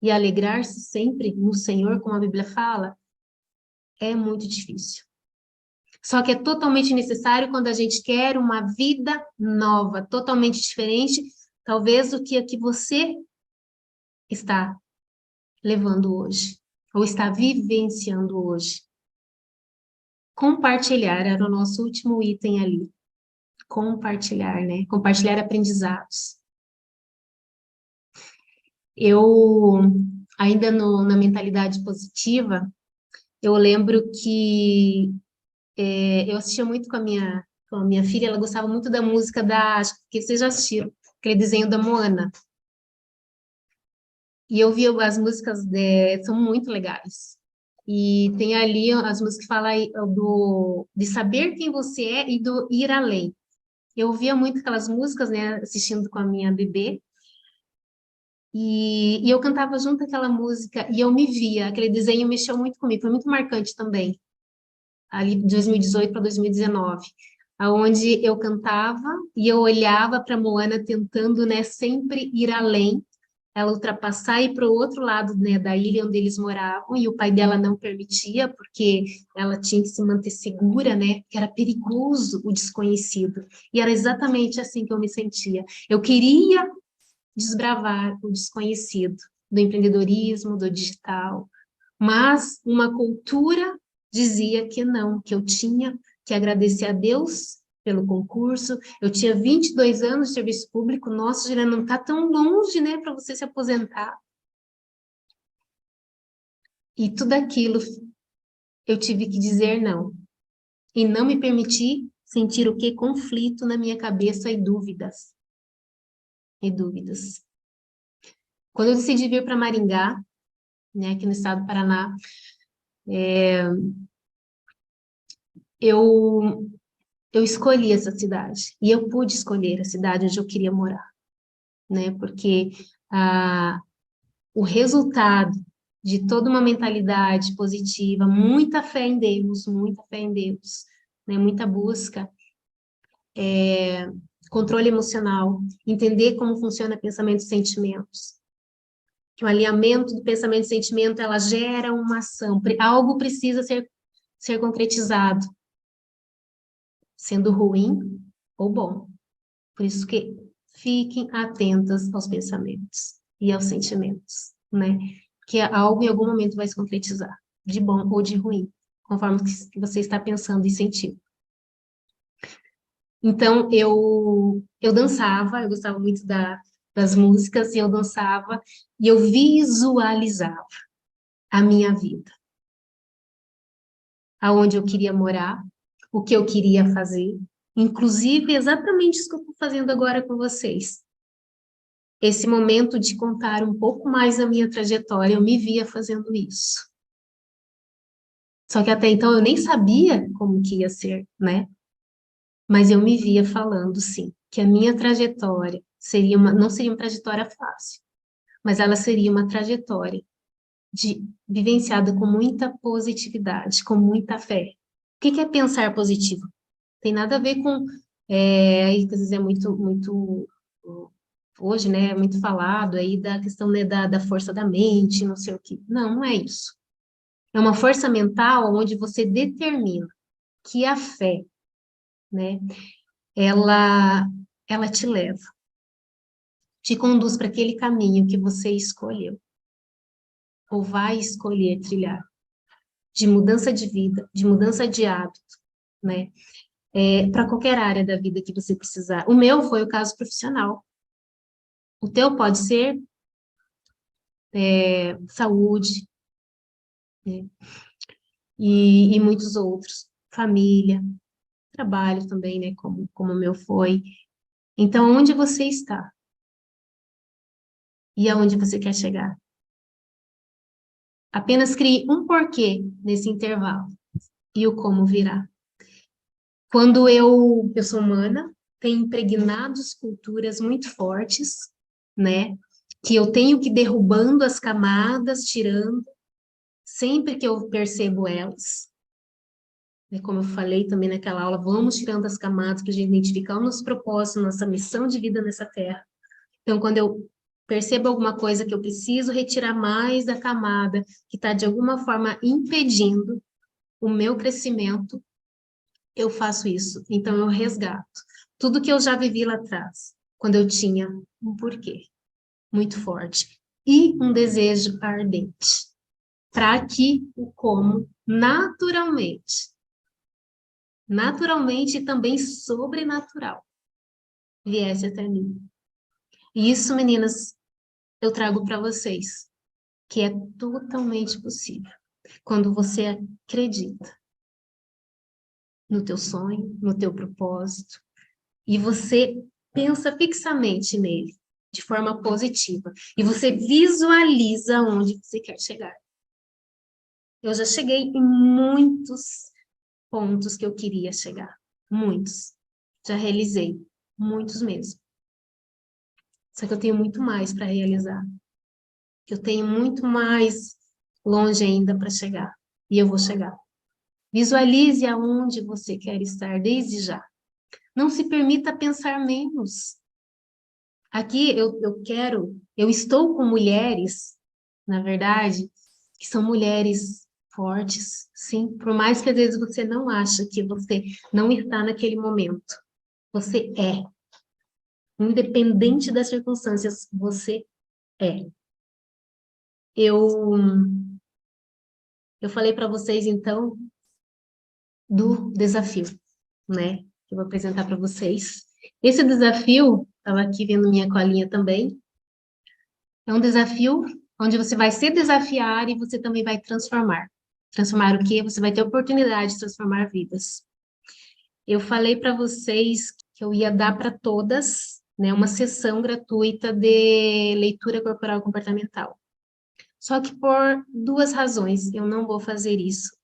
e alegrar-se sempre no Senhor, como a Bíblia fala, é muito difícil. Só que é totalmente necessário quando a gente quer uma vida nova, totalmente diferente, talvez do que a que você está levando hoje, ou está vivenciando hoje. Compartilhar era o nosso último item ali. Compartilhar, né? Compartilhar aprendizados. Eu, ainda na mentalidade positiva, eu lembro que eu assistia muito com a minha filha, ela gostava muito da música acho que vocês já assistiram, aquele desenho da Moana. E eu vi as músicas, são muito legais. E tem ali as músicas que falam aí de saber quem você é e do ir além. Eu ouvia muito aquelas músicas, né, assistindo com a minha bebê, e eu cantava junto aquela música, e eu me via, aquele desenho mexeu muito comigo, foi muito marcante também, ali de 2018 para 2019, aonde eu cantava e eu olhava para Moana tentando, né, sempre ir além, ela ultrapassar e ir para o outro lado, né, da ilha onde eles moravam, e o pai dela não permitia, porque ela tinha que se manter segura, né, que era perigoso o desconhecido, e era exatamente assim que eu me sentia. Eu queria desbravar o desconhecido, do empreendedorismo, do digital, mas uma cultura dizia que não, que eu tinha que agradecer a Deus pelo concurso. Eu tinha 22 anos de serviço público, nossa, já não está tão longe, né, para você se aposentar. E tudo aquilo eu tive que dizer não. E não me permitir sentir o que? Conflito na minha cabeça e dúvidas. E dúvidas. Quando eu decidi vir para Maringá, né, aqui no estado do Paraná, eu eu escolhi essa cidade e eu pude escolher a cidade onde eu queria morar, né? Porque o resultado de toda uma mentalidade positiva, muita fé em Deus, né? Muita busca, controle emocional, entender como funciona pensamento e sentimentos. Que o alinhamento do pensamento e sentimento, ela gera uma ação, algo precisa ser concretizado, sendo ruim ou bom. Por isso que fiquem atentas aos pensamentos e aos sentimentos, né? Que algo em algum momento vai se concretizar, de bom ou de ruim, conforme que você está pensando e sentindo. Então, eu dançava, eu gostava muito das músicas, e eu dançava, e eu visualizava a minha vida, aonde eu queria morar, o que eu queria fazer, inclusive exatamente isso que eu estou fazendo agora com vocês. Esse momento de contar um pouco mais da minha trajetória, eu me via fazendo isso. Só que até então eu nem sabia como que ia ser, né? Mas eu me via falando, sim, que a minha trajetória não seria uma trajetória fácil, mas ela seria uma trajetória vivenciada com muita positividade, com muita fé. O que é pensar positivo? Tem nada a ver com, aí às vezes é muito hoje, né, é muito falado aí da questão, né, da força da mente, não sei o quê. Não, não é isso. É uma força mental onde você determina que a fé, né, ela, ela te leva, te conduz para aquele caminho que você escolheu, ou vai escolher trilhar, de mudança de vida, de mudança de hábito, né, para qualquer área da vida que você precisar. O meu foi o caso profissional. O teu pode ser saúde, né? E muitos outros, família, trabalho também, né, como o meu foi. Então, onde você está? E aonde você quer chegar? Apenas crie um porquê nesse intervalo e o como virá. Quando eu sou humana, tenho impregnados culturas muito fortes, né, que eu tenho que ir derrubando as camadas, tirando, sempre que eu percebo elas, como eu falei também naquela aula, vamos tirando as camadas para a gente identificar o nosso propósito, nossa missão de vida nessa terra. Então, quando eu percebo alguma coisa que eu preciso retirar mais da camada, que está de alguma forma impedindo o meu crescimento, eu faço isso. Então, eu resgato tudo que eu já vivi lá atrás, quando eu tinha um porquê muito forte e um desejo ardente, para que o como naturalmente e também sobrenatural, viesse até mim. E isso, meninas, eu trago para vocês, que é totalmente possível. Quando você acredita no teu sonho, no teu propósito, e você pensa fixamente nele, de forma positiva, e você visualiza onde você quer chegar. Eu já cheguei em muitos pontos que eu queria chegar, muitos. Já realizei, muitos mesmo. Só que eu tenho muito mais para realizar. Eu tenho muito mais longe ainda para chegar, e eu vou chegar. Visualize aonde você quer estar desde já. Não se permita pensar menos. Aqui eu estou com mulheres, na verdade, que são mulheres fortes, sim, por mais que às vezes você não acha que você não está naquele momento. Você é. Independente das circunstâncias, você é. Eu, eu falei para vocês, então, do desafio, né? Que eu vou apresentar para vocês. Esse desafio, estava aqui vendo minha colinha também, é um desafio onde você vai se desafiar e você também vai transformar. Transformar o quê? Você vai ter oportunidade de transformar vidas. Eu falei para vocês que eu ia dar para todas, né, uma sessão gratuita de leitura corporal comportamental. Só que por duas razões eu não vou fazer isso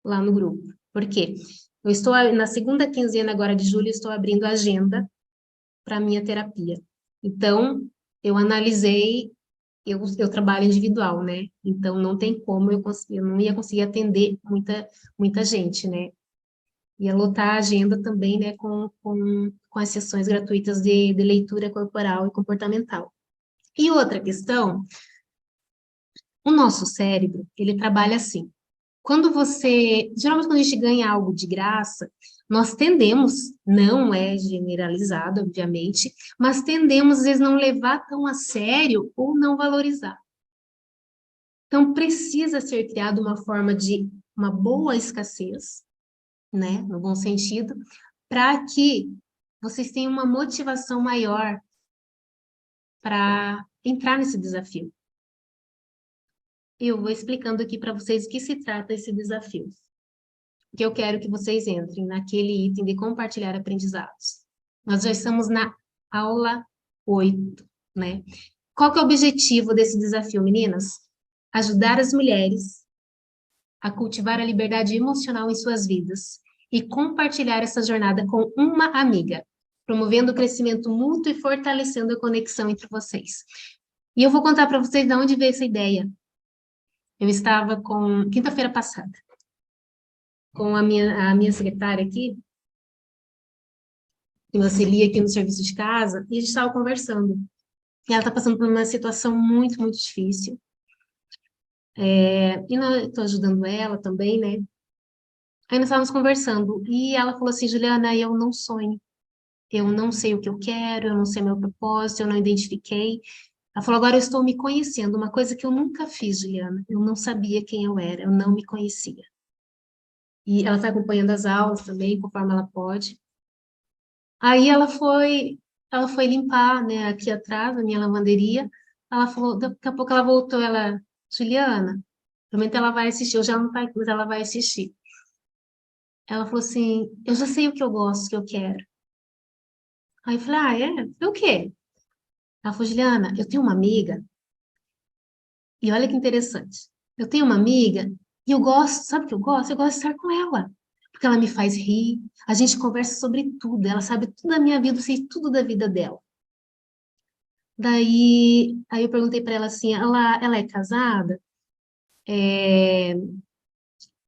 lá no grupo. Por quê? Eu estou na segunda quinzena agora de julho, estou abrindo a agenda para a minha terapia. Então, eu analisei, eu trabalho individual, né? Então, não tem como eu não ia conseguir atender muita gente, né? Ia lotar a agenda também, né, com as sessões gratuitas de leitura corporal e comportamental. E outra questão, o nosso cérebro, ele trabalha assim. Geralmente quando a gente ganha algo de graça, nós tendemos, não é generalizado, obviamente, mas tendemos, às vezes, não levar tão a sério ou não valorizar. Então, precisa ser criada uma forma de uma boa escassez, né, no bom sentido, para que vocês tenham uma motivação maior para entrar nesse desafio. Eu vou explicando aqui para vocês o que se trata esse desafio. Que eu quero que vocês entrem naquele item de compartilhar aprendizados. Nós já estamos na aula 8, né? Qual que é o objetivo desse desafio, meninas? Ajudar as mulheres a cultivar a liberdade emocional em suas vidas e compartilhar essa jornada com uma amiga, promovendo o crescimento mútuo e fortalecendo a conexão entre vocês. E eu vou contar para vocês de onde veio essa ideia. Eu estava quinta-feira passada, com a minha secretária aqui, que me auxilia aqui no serviço de casa, e a gente estava conversando. E ela está passando por uma situação muito, muito difícil. E eu estou ajudando ela também, né? Aí nós estávamos conversando, e ela falou assim, Juliana, eu não sonho. Eu não sei o que eu quero, eu não sei meu propósito, eu não identifiquei. Ela falou, agora eu estou me conhecendo, uma coisa que eu nunca fiz, Juliana. Eu não sabia quem eu era, eu não me conhecia. E ela está acompanhando as aulas também, conforme ela pode. Aí ela foi limpar, né, aqui atrás, a minha lavanderia. Ela falou, daqui a pouco ela voltou, Juliana, provavelmente ela vai assistir, eu já não tá aqui, mas ela vai assistir. Ela falou assim, eu já sei o que eu gosto, o que eu quero. Aí eu falei, é? O quê? Ela falou, Juliana, eu tenho uma amiga, e olha que interessante. Eu tenho uma amiga, e eu gosto, sabe o que eu gosto? Eu gosto de estar com ela. Porque ela me faz rir, a gente conversa sobre tudo, ela sabe tudo da minha vida, eu sei tudo da vida dela. Aí eu perguntei para ela assim, ela é casada? É,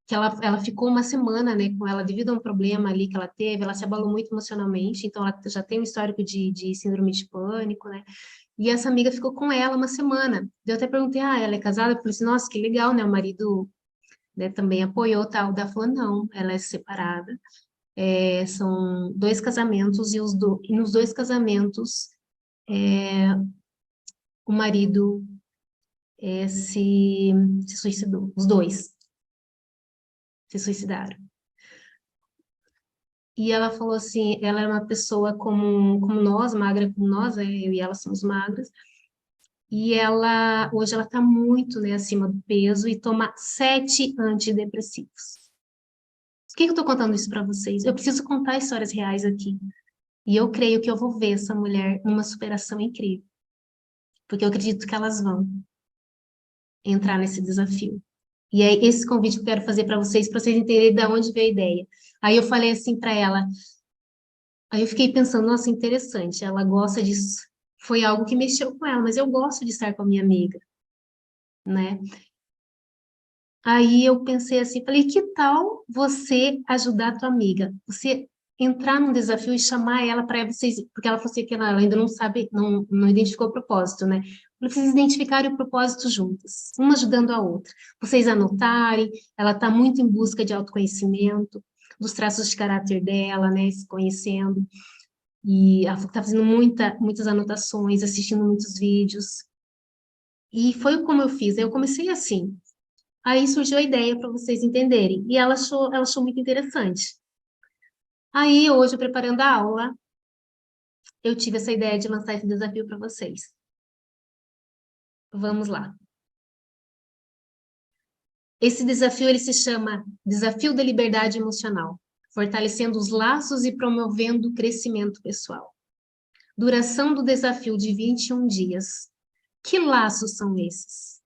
que ela ficou uma semana, né, com ela devido a um problema ali que ela teve, ela se abalou muito emocionalmente, então ela já tem um histórico de síndrome de pânico, né, e essa amiga ficou com ela uma semana. Eu até perguntei, ela é casada? Eu falei assim, nossa, que legal, né, o marido, né, também apoiou tal. Ela falou, não, ela é separada, são dois casamentos e nos dois casamentos o marido se suicidou, os dois se suicidaram. E ela falou assim, ela é uma pessoa como nós, magra como nós, eu e ela somos magras, e hoje ela está muito, né, acima do peso e toma 7 antidepressivos. Por que eu estou contando isso para vocês? Eu preciso contar histórias reais aqui. E eu creio que eu vou ver essa mulher numa superação incrível, porque eu acredito que elas vão entrar nesse desafio. E é esse convite que eu quero fazer para vocês entenderem de onde veio a ideia. Aí eu falei assim para ela, aí eu fiquei pensando, nossa, interessante, ela gosta disso. Foi algo que mexeu com ela, mas eu gosto de estar com a minha amiga, né? Aí eu pensei assim, falei, que tal você ajudar a tua amiga? Você entrar num desafio e chamar ela para vocês, porque ela falou assim que ela ainda não sabe, não identificou o propósito, né? Para vocês identificarem o propósito juntas, uma ajudando a outra. Vocês anotarem, ela está muito em busca de autoconhecimento, dos traços de caráter dela, né? Se conhecendo. E ela está fazendo muitas anotações, assistindo muitos vídeos. E foi como eu fiz. Eu comecei assim. Aí surgiu a ideia para vocês entenderem. E ela achou muito interessante. Aí, hoje, preparando a aula, eu tive essa ideia de lançar esse desafio para vocês. Vamos lá. Esse desafio ele se chama Desafio da Liberdade Emocional, fortalecendo os laços e promovendo o crescimento pessoal. Duração do desafio de 21 dias. Que laços são esses?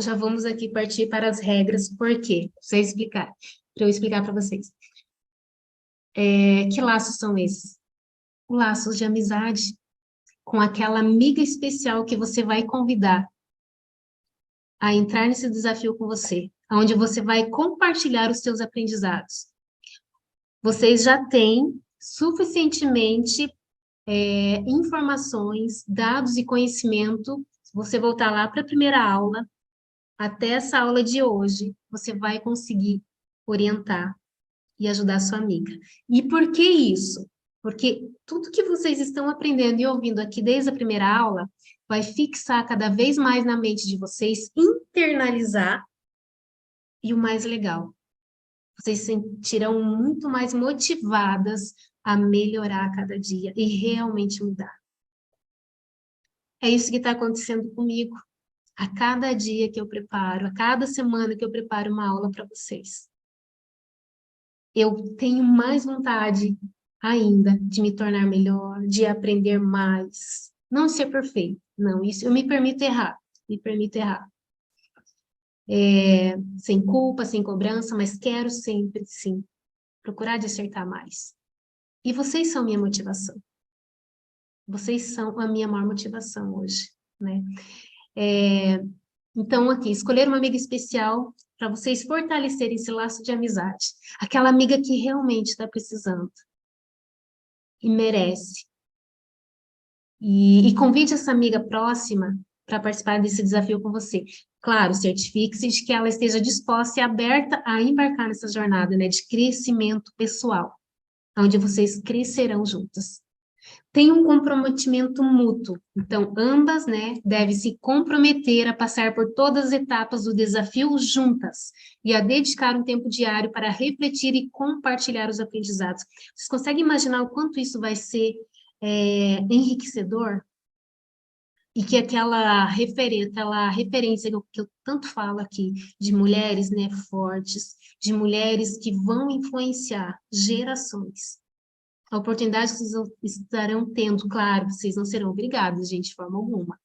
Já vamos aqui partir para as regras, por quê? Para eu explicar para vocês. Que laços são esses? Laços de amizade com aquela amiga especial que você vai convidar a entrar nesse desafio com você, onde você vai compartilhar os seus aprendizados. Vocês já têm suficientemente informações, dados e conhecimento. Se você voltar lá para a primeira aula, até essa aula de hoje, você vai conseguir orientar e ajudar sua amiga. E por que isso? Porque tudo que vocês estão aprendendo e ouvindo aqui desde a primeira aula vai fixar cada vez mais na mente de vocês, internalizar, e o mais legal, vocês se sentirão muito mais motivadas a melhorar a cada dia e realmente mudar. É isso que está acontecendo comigo. A cada dia que eu preparo, a cada semana que eu preparo uma aula para vocês, eu tenho mais vontade ainda de me tornar melhor, de aprender mais. Não ser perfeito, não, isso eu me permito errar, me permito errar. Sem culpa, sem cobrança, mas quero sempre, sim, procurar de acertar mais. E vocês são minha motivação. Vocês são a minha maior motivação hoje, né? Então, aqui, escolher uma amiga especial para vocês fortalecerem esse laço de amizade. Aquela amiga que realmente está precisando e merece. E convide essa amiga próxima para participar desse desafio com você. Claro, certifique-se de que ela esteja disposta e aberta a embarcar nessa jornada, né, de crescimento pessoal, onde vocês crescerão juntas. Tem um comprometimento mútuo, então ambas, né, devem se comprometer a passar por todas as etapas do desafio juntas e a dedicar um tempo diário para refletir e compartilhar os aprendizados. Vocês conseguem imaginar o quanto isso vai ser enriquecedor? E que aquela referência que eu tanto falo aqui, de mulheres, né, fortes, de mulheres que vão influenciar gerações. A oportunidade que vocês estarão tendo, claro, vocês não serão obrigados, gente, de forma alguma.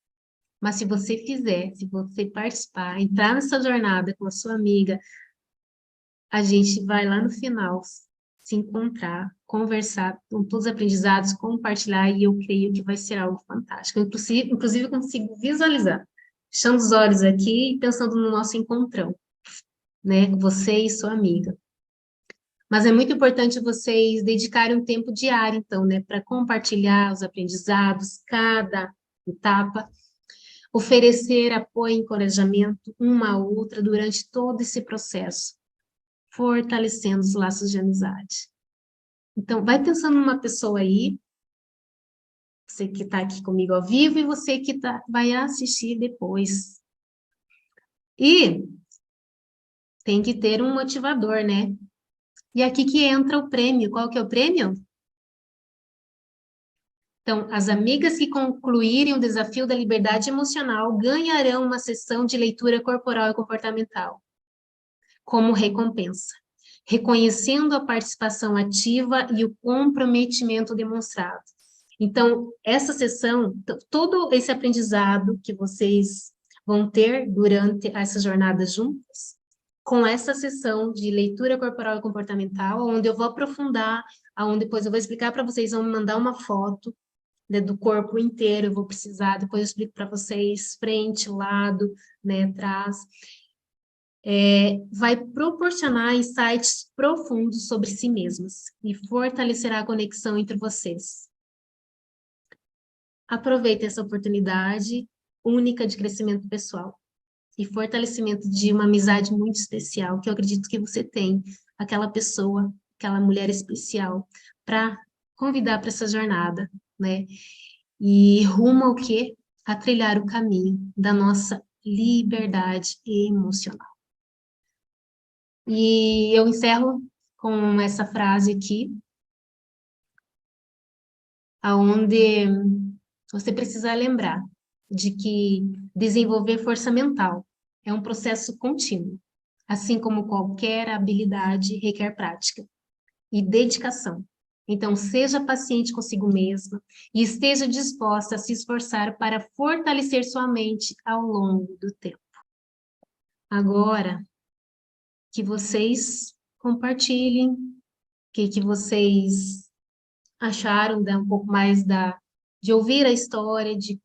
Mas se você fizer, se você participar, entrar nessa jornada com a sua amiga, a gente vai lá no final se encontrar, conversar com todos os aprendizados, compartilhar, e eu creio que vai ser algo fantástico. Inclusive eu consigo visualizar, fechando os olhos aqui e pensando no nosso encontrão, né? Você e sua amiga. Mas é muito importante vocês dedicarem um tempo diário, então, né, para compartilhar os aprendizados, cada etapa, oferecer apoio e encorajamento uma à outra durante todo esse processo, fortalecendo os laços de amizade. Então, vai pensando numa pessoa aí, você que está aqui comigo ao vivo e você que vai assistir depois. E tem que ter um motivador, né? E aqui que entra o prêmio. Qual que é o prêmio? Então, as amigas que concluírem o desafio da liberdade emocional ganharão uma sessão de leitura corporal e comportamental como recompensa. reconhecendo a participação ativa e o comprometimento demonstrado. Então, essa sessão, todo esse aprendizado que vocês vão ter durante essa jornada juntos, com essa sessão de leitura corporal e comportamental, onde eu vou aprofundar, onde depois eu vou explicar para vocês, vão me mandar uma foto, né, do corpo inteiro, eu vou precisar, depois eu explico para vocês, frente, lado, né, atrás. Vai proporcionar insights profundos sobre si mesmas e fortalecerá a conexão entre vocês. Aproveite essa oportunidade única de crescimento pessoal e fortalecimento de uma amizade muito especial, que eu acredito que você tem, aquela pessoa, aquela mulher especial, para convidar para essa jornada, né? E rumo ao quê? A trilhar o caminho da nossa liberdade emocional. E eu encerro com essa frase aqui, aonde você precisa lembrar de que desenvolver força mental é um processo contínuo, assim como qualquer habilidade requer prática e dedicação. Então, seja paciente consigo mesma e esteja disposta a se esforçar para fortalecer sua mente ao longo do tempo. Agora, que vocês compartilhem o que vocês acharam, né, um pouco mais de ouvir a história, de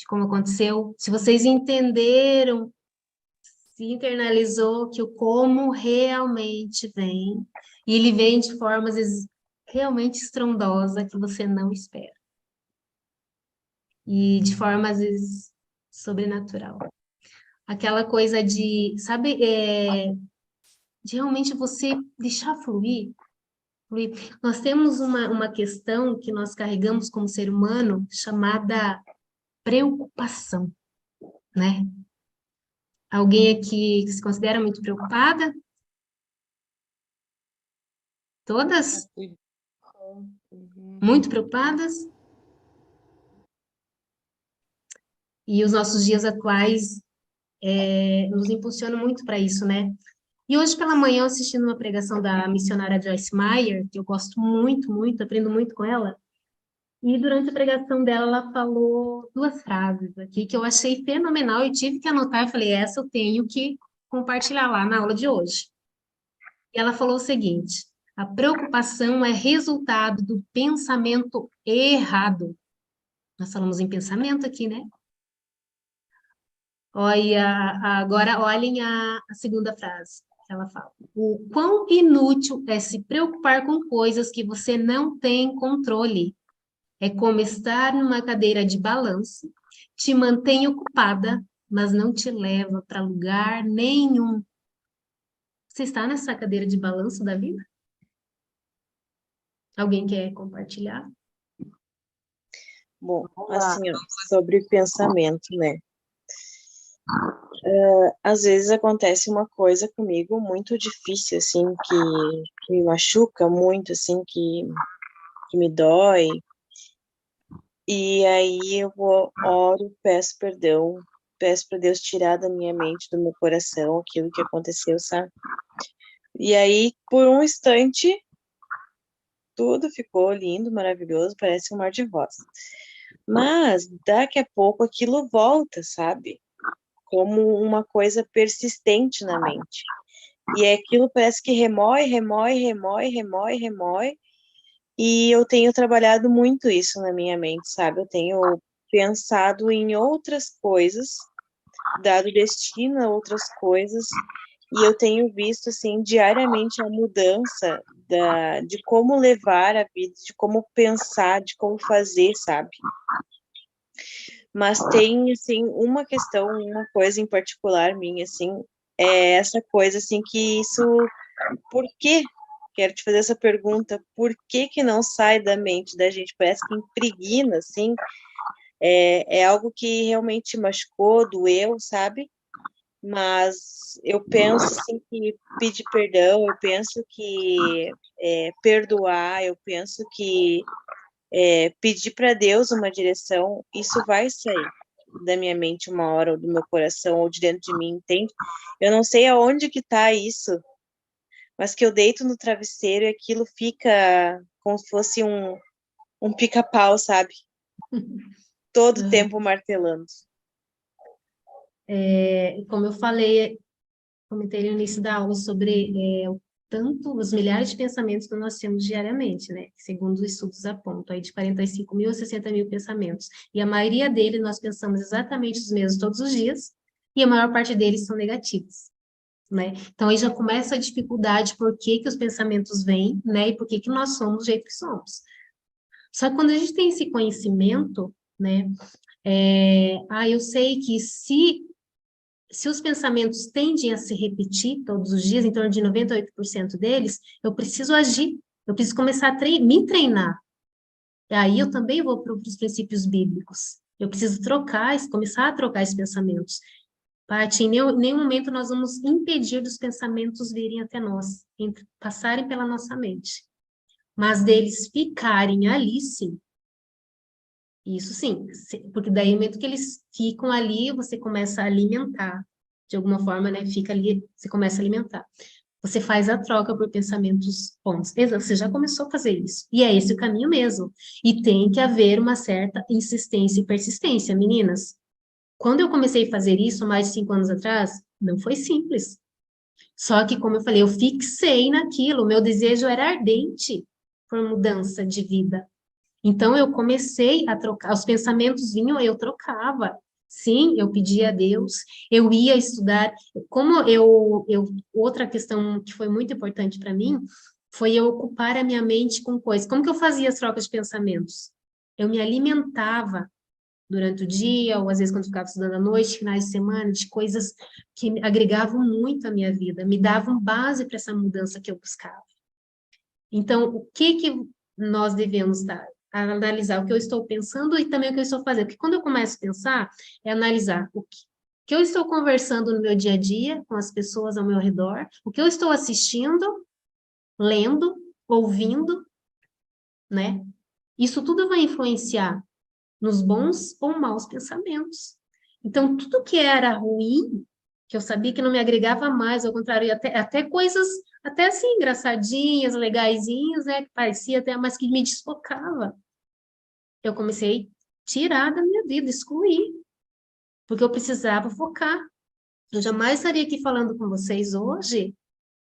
como aconteceu, se vocês entenderam, se internalizou que o como realmente vem, e ele vem de forma, às vezes, realmente estrondosa, que você não espera. E de forma, às vezes, sobrenatural. Aquela coisa de, sabe, de realmente você deixar fluir. Nós temos uma questão que nós carregamos como ser humano, chamada preocupação, né? Alguém aqui que se considera muito preocupada? Todas? Muito preocupadas? E os nossos dias atuais nos impulsionam muito para isso, né? E hoje pela manhã, assistindo uma pregação da missionária Joyce Meyer, que eu gosto muito, muito, aprendo muito com ela, e durante a pregação dela, ela falou duas frases aqui que eu achei fenomenal e tive que anotar. Eu falei, essa eu tenho que compartilhar lá na aula de hoje. E ela falou o seguinte: a preocupação é resultado do pensamento errado. Nós falamos em pensamento aqui, né? Olha, agora olhem a segunda frase que ela fala. O quão inútil é se preocupar com coisas que você não tem controle. É como estar numa cadeira de balanço, te mantém ocupada, mas não te leva para lugar nenhum. Você está nessa cadeira de balanço da vida? Alguém quer compartilhar? Bom, assim, ó, sobre pensamento, né? Às vezes acontece uma coisa comigo muito difícil, assim, que me machuca muito, assim, que me dói. E aí eu oro, peço perdão, peço para Deus tirar da minha mente, do meu coração, aquilo que aconteceu, sabe? E aí, por um instante, tudo ficou lindo, maravilhoso, parece um mar de rosa. Mas, daqui a pouco, aquilo volta, sabe? Como uma coisa persistente na mente. E aquilo parece que remói, e eu tenho trabalhado muito isso na minha mente, sabe? Eu tenho pensado em outras coisas, dado destino a outras coisas, e eu tenho visto, assim, diariamente a mudança de como levar a vida, de como pensar, de como fazer, sabe? Mas tem, assim, uma questão, uma coisa em particular minha, assim, é essa coisa, assim, que isso... Por quê? Quero te fazer essa pergunta. Por que que não sai da mente da gente? Parece que impregna, assim. É algo que realmente machucou, doeu, sabe? Mas eu penso, assim, que pedir perdão, eu penso que perdoar, eu penso que pedir para Deus uma direção, isso vai sair da minha mente uma hora, ou do meu coração, ou de dentro de mim, entende? Eu não sei aonde que tá isso, mas que eu deito no travesseiro e aquilo fica como se fosse um pica-pau, sabe? Todo o Aham. tempo martelando. Como eu falei, comentei no início da aula sobre tanto os milhares de pensamentos que nós temos diariamente, né? Segundo os estudos apontam, aí de 45 mil a 60 mil pensamentos. E a maioria deles nós pensamos exatamente os mesmos todos os dias, e a maior parte deles são negativos, né? Então aí já começa a dificuldade por que que os pensamentos vêm, né? E por que que nós somos do jeito que somos. Só que quando a gente tem esse conhecimento, né? Eu sei que se os pensamentos tendem a se repetir todos os dias, em torno de 98% deles, eu preciso agir, eu preciso começar a me treinar. E aí eu também vou para os princípios bíblicos. Eu preciso começar a trocar esses pensamentos. Paty, em nenhum momento nós vamos impedir dos pensamentos virem até nós, passarem pela nossa mente. Mas deles ficarem ali, sim. Isso sim, porque daí no momento que eles ficam ali, você começa a alimentar. De alguma forma, né? Fica ali, você começa a alimentar. Você faz a troca por pensamentos bons. Você já começou a fazer isso. E é esse o caminho mesmo. E tem que haver uma certa insistência e persistência, meninas. Quando eu comecei a fazer isso, mais de 5 anos atrás, não foi simples. Só que, como eu falei, eu fixei naquilo. O meu desejo era ardente por mudança de vida. Então, eu comecei a trocar, os pensamentos vinham, eu trocava. Sim, eu pedia a Deus, eu ia estudar. Outra questão que foi muito importante para mim foi eu ocupar a minha mente com coisas. Como que eu fazia as trocas de pensamentos? Eu me alimentava durante o dia, ou às vezes quando eu ficava estudando à noite, finais de semana, de coisas que agregavam muito à minha vida, me davam base para essa mudança que eu buscava. Então, o que que nós devemos analisar o que eu estou pensando e também o que eu estou fazendo. Porque quando eu começo a pensar, é analisar o que eu estou conversando no meu dia a dia com as pessoas ao meu redor, o que eu estou assistindo, lendo, ouvindo, né? Isso tudo vai influenciar nos bons ou maus pensamentos. Então, tudo que era ruim, que eu sabia que não me agregava mais, ao contrário, até coisas, até assim, engraçadinhas, legaisinhas, né, que parecia até, mas que me desfocava. Eu comecei a tirar da minha vida, excluir, porque eu precisava focar. Eu jamais estaria aqui falando com vocês hoje,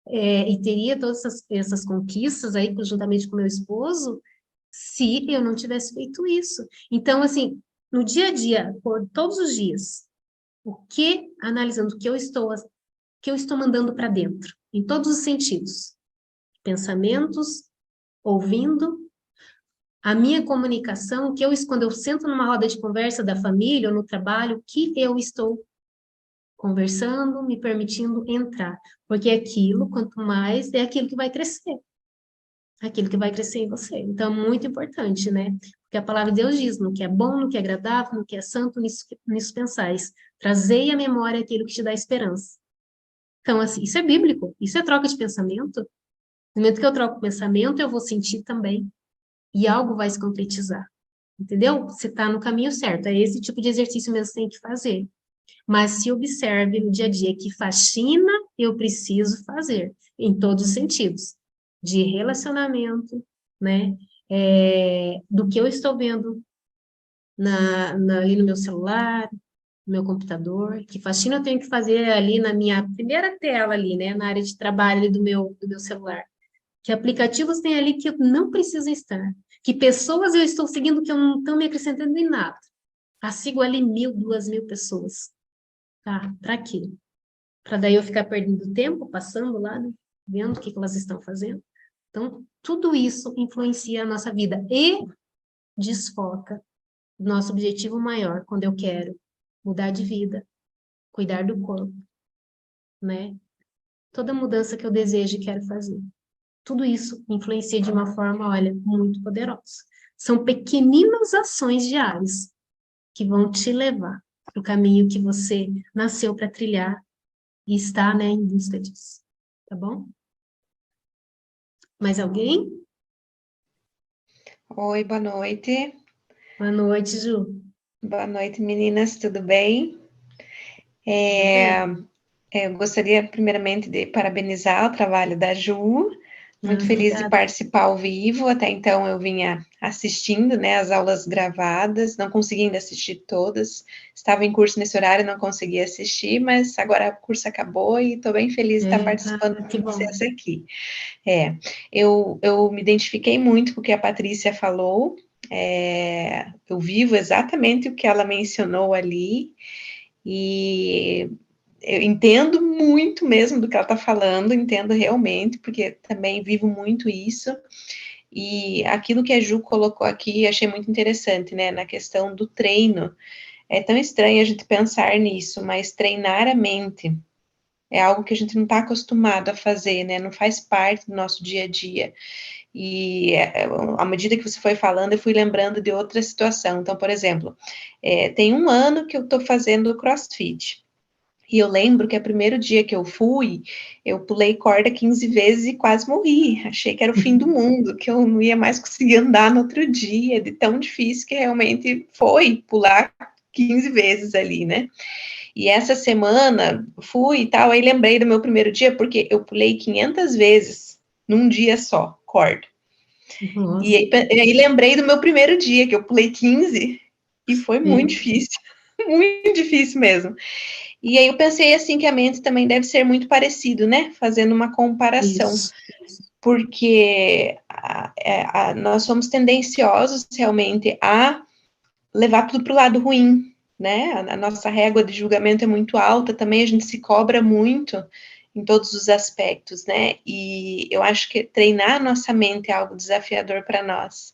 e teria todas essas conquistas aí, juntamente com meu esposo, se eu não tivesse feito isso. Então, assim, no dia a dia, por todos os dias, analisando o que eu estou mandando para dentro, em todos os sentidos, pensamentos, ouvindo, a minha comunicação, quando eu sento numa roda de conversa da família ou no trabalho, o que eu estou conversando, me permitindo entrar, porque aquilo, quanto mais, é aquilo que vai crescer em você. Então, é muito importante, né? Porque a palavra de Deus diz, no que é bom, no que é agradável, no que é santo, nisso pensais. Trazei à memória aquilo que te dá esperança. Então, assim, isso é bíblico, isso é troca de pensamento. No momento que eu troco o pensamento, eu vou sentir também, e algo vai se concretizar. Entendeu? Você está no caminho certo. É esse tipo de exercício mesmo que você tem que fazer. Mas se observe no dia a dia que faxina eu preciso fazer, em todos os sentidos. De relacionamento, né? Do que eu estou vendo ali no meu celular, no meu computador, que faxina eu tenho que fazer ali na minha primeira tela ali, né? Na área de trabalho ali do meu celular. Que aplicativos tem ali que eu não preciso estar. Que pessoas eu estou seguindo que eu não estão me acrescentando em nada. Sigo ali 1.000, 2.000 pessoas. Tá? Para quê? Para daí eu ficar perdendo tempo, passando lá, né? Vendo o que elas estão fazendo. Então, tudo isso influencia a nossa vida e desfoca o nosso objetivo maior, quando eu quero mudar de vida, cuidar do corpo, né? Toda mudança que eu desejo e quero fazer. Tudo isso influencia de uma forma, olha, muito poderosa. São pequeninas ações diárias que vão te levar para o caminho que você nasceu para trilhar e está, né, em busca disso. Tá bom? Mais alguém? Oi, boa noite. Boa noite, Ju. Boa noite, meninas, tudo bem? Tudo bem? Eu gostaria, primeiramente, de parabenizar o trabalho da Ju. Muito feliz de Obrigada. participar ao vivo. Até então, eu vinha assistindo, né, as aulas gravadas, não consegui ainda assistir todas. Estava em curso nesse horário, não consegui assistir, mas agora o curso acabou e estou bem feliz de estar participando Que com bom. vocês aqui. Eu me identifiquei muito com o que a Patrícia falou. Eu vivo exatamente o que ela mencionou ali. E eu entendo muito mesmo do que ela está falando, entendo realmente, porque também vivo muito isso. E aquilo que a Ju colocou aqui, achei muito interessante, né? Na questão do treino. É tão estranho a gente pensar nisso, mas treinar a mente é algo que a gente não está acostumado a fazer, né? Não faz parte do nosso dia a dia. E à medida que você foi falando, eu fui lembrando de outra situação. Então, por exemplo, tem um ano que eu estou fazendo CrossFit. E eu lembro que o primeiro dia que eu fui, eu pulei corda 15 vezes e quase morri. Achei que era o fim do mundo, que eu não ia mais conseguir andar no outro dia, de tão difícil que realmente foi pular 15 vezes ali, né? E essa semana fui e tal, aí lembrei do meu primeiro dia, porque eu pulei 500 vezes num dia só, corda. Nossa. E aí lembrei do meu primeiro dia, que eu pulei 15, e foi muito difícil, muito difícil mesmo. E aí eu pensei assim que a mente também deve ser muito parecido, né? Fazendo uma comparação, Isso. porque nós somos tendenciosos realmente a levar tudo para o lado ruim, né? A nossa régua de julgamento é muito alta, também a gente se cobra muito em todos os aspectos, né? E eu acho que treinar a nossa mente é algo desafiador para nós.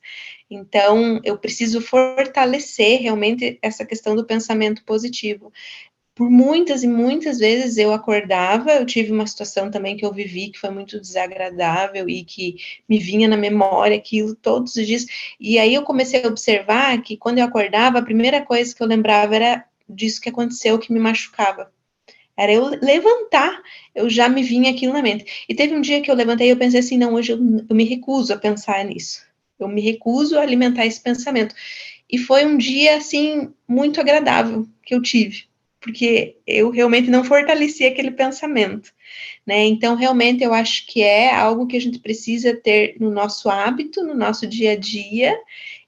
Então, eu preciso fortalecer realmente essa questão do pensamento positivo. Por muitas e muitas vezes eu acordava, eu tive uma situação também que eu vivi que foi muito desagradável e que me vinha na memória aquilo todos os dias. E aí eu comecei a observar que quando eu acordava, a primeira coisa que eu lembrava era disso que aconteceu, que me machucava. Era eu levantar, eu já me vinha aquilo na mente. E teve um dia que eu levantei e eu pensei assim, não, hoje eu me recuso a pensar nisso. Eu me recuso a alimentar esse pensamento. E foi um dia, assim, muito agradável que eu tive, porque eu realmente não fortaleci aquele pensamento, né? Então, realmente, eu acho que é algo que a gente precisa ter no nosso hábito, no nosso dia a dia,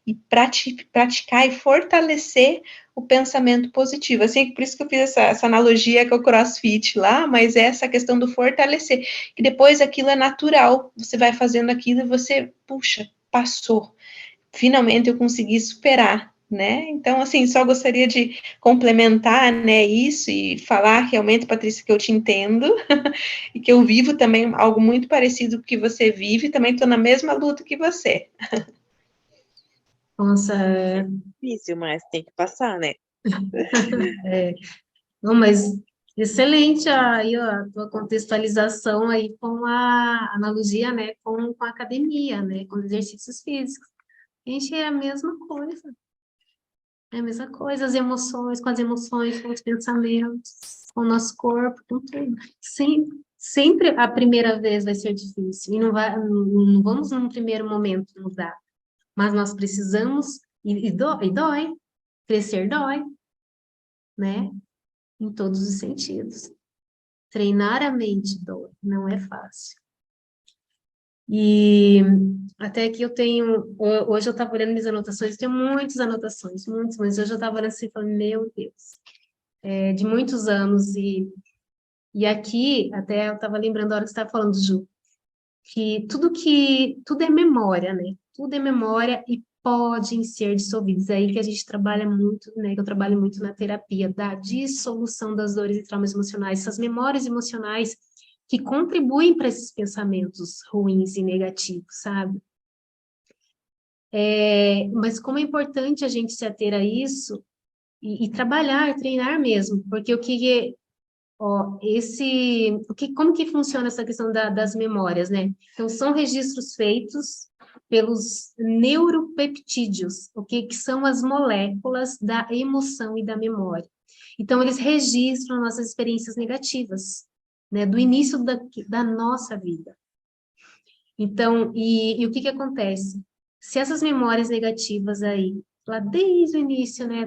e praticar e fortalecer o pensamento positivo. Assim, por isso que eu fiz essa analogia com o CrossFit lá, mas é essa questão do fortalecer, que depois aquilo é natural, você vai fazendo aquilo e você, puxa, passou, finalmente eu consegui superar, né? Então, assim, só gostaria de complementar, né, isso e falar realmente, Patrícia, que eu te entendo e que eu vivo também algo muito parecido com o que você vive, também estou na mesma luta que você. Nossa, Difícil, mas tem que passar, né? não, mas excelente aí ó, a tua contextualização aí com a analogia, né, com a academia, né, com exercícios físicos. Gente, é a mesma coisa. É a mesma coisa, as emoções, com as emoções, com os pensamentos, com o nosso corpo, com tudo. Sempre a primeira vez vai ser difícil, e não vamos num primeiro momento mudar, mas nós precisamos, e dói, crescer dói, né? Em todos os sentidos. Treinar a mente dói, não é fácil. E até aqui eu tenho, hoje eu estava olhando minhas anotações, tenho muitas anotações, muitas, mas hoje eu estava olhando assim e falando, meu Deus, de muitos anos, e aqui, até eu estava lembrando a hora que você estava falando, Ju, tudo é memória, né? Tudo é memória e podem ser dissolvidos. É aí que a gente trabalha muito, né? Que eu trabalho muito na terapia, da dissolução das dores e traumas emocionais, essas memórias emocionais que contribuem para esses pensamentos ruins e negativos, sabe? Mas como é importante a gente se ater a isso e trabalhar, treinar mesmo, porque ó, como que funciona essa questão das memórias, né? Então, são registros feitos pelos neuropeptídeos, que são as moléculas da emoção e da memória. Então, eles registram nossas experiências negativas, né? Do início da nossa vida. Então, e o que acontece? Se essas memórias negativas aí, lá desde o início, né,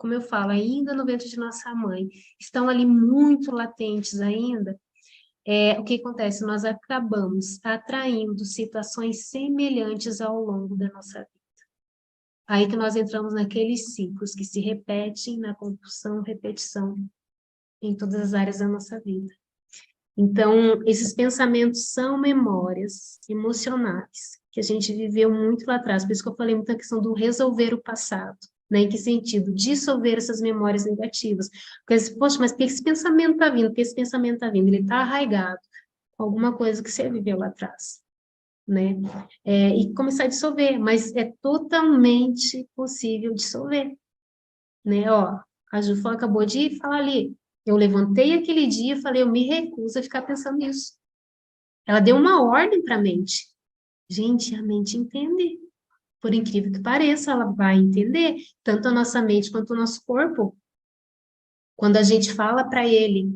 como eu falo, ainda no ventre de nossa mãe, estão ali muito latentes ainda, o que acontece? Nós acabamos atraindo situações semelhantes ao longo da nossa vida. Aí que nós entramos naqueles ciclos que se repetem na compulsão, repetição em todas as áreas da nossa vida. Então, esses pensamentos são memórias emocionais que a gente viveu muito lá atrás. Por isso que eu falei muito a questão do resolver o passado. Né? Em que sentido? Dissolver essas memórias negativas. Porque, poxa, mas por que esse pensamento está vindo? Por que esse pensamento está vindo? Ele está arraigado com alguma coisa que você viveu lá atrás. Né? E começar a dissolver. Mas é totalmente possível dissolver. Né? Ó, a Ju acabou de falar ali. Eu levantei aquele dia e falei, eu me recuso a ficar pensando nisso. Ela deu uma ordem para a mente. Gente, a mente entende. Por incrível que pareça, ela vai entender, tanto a nossa mente quanto o nosso corpo. Quando a gente fala para ele,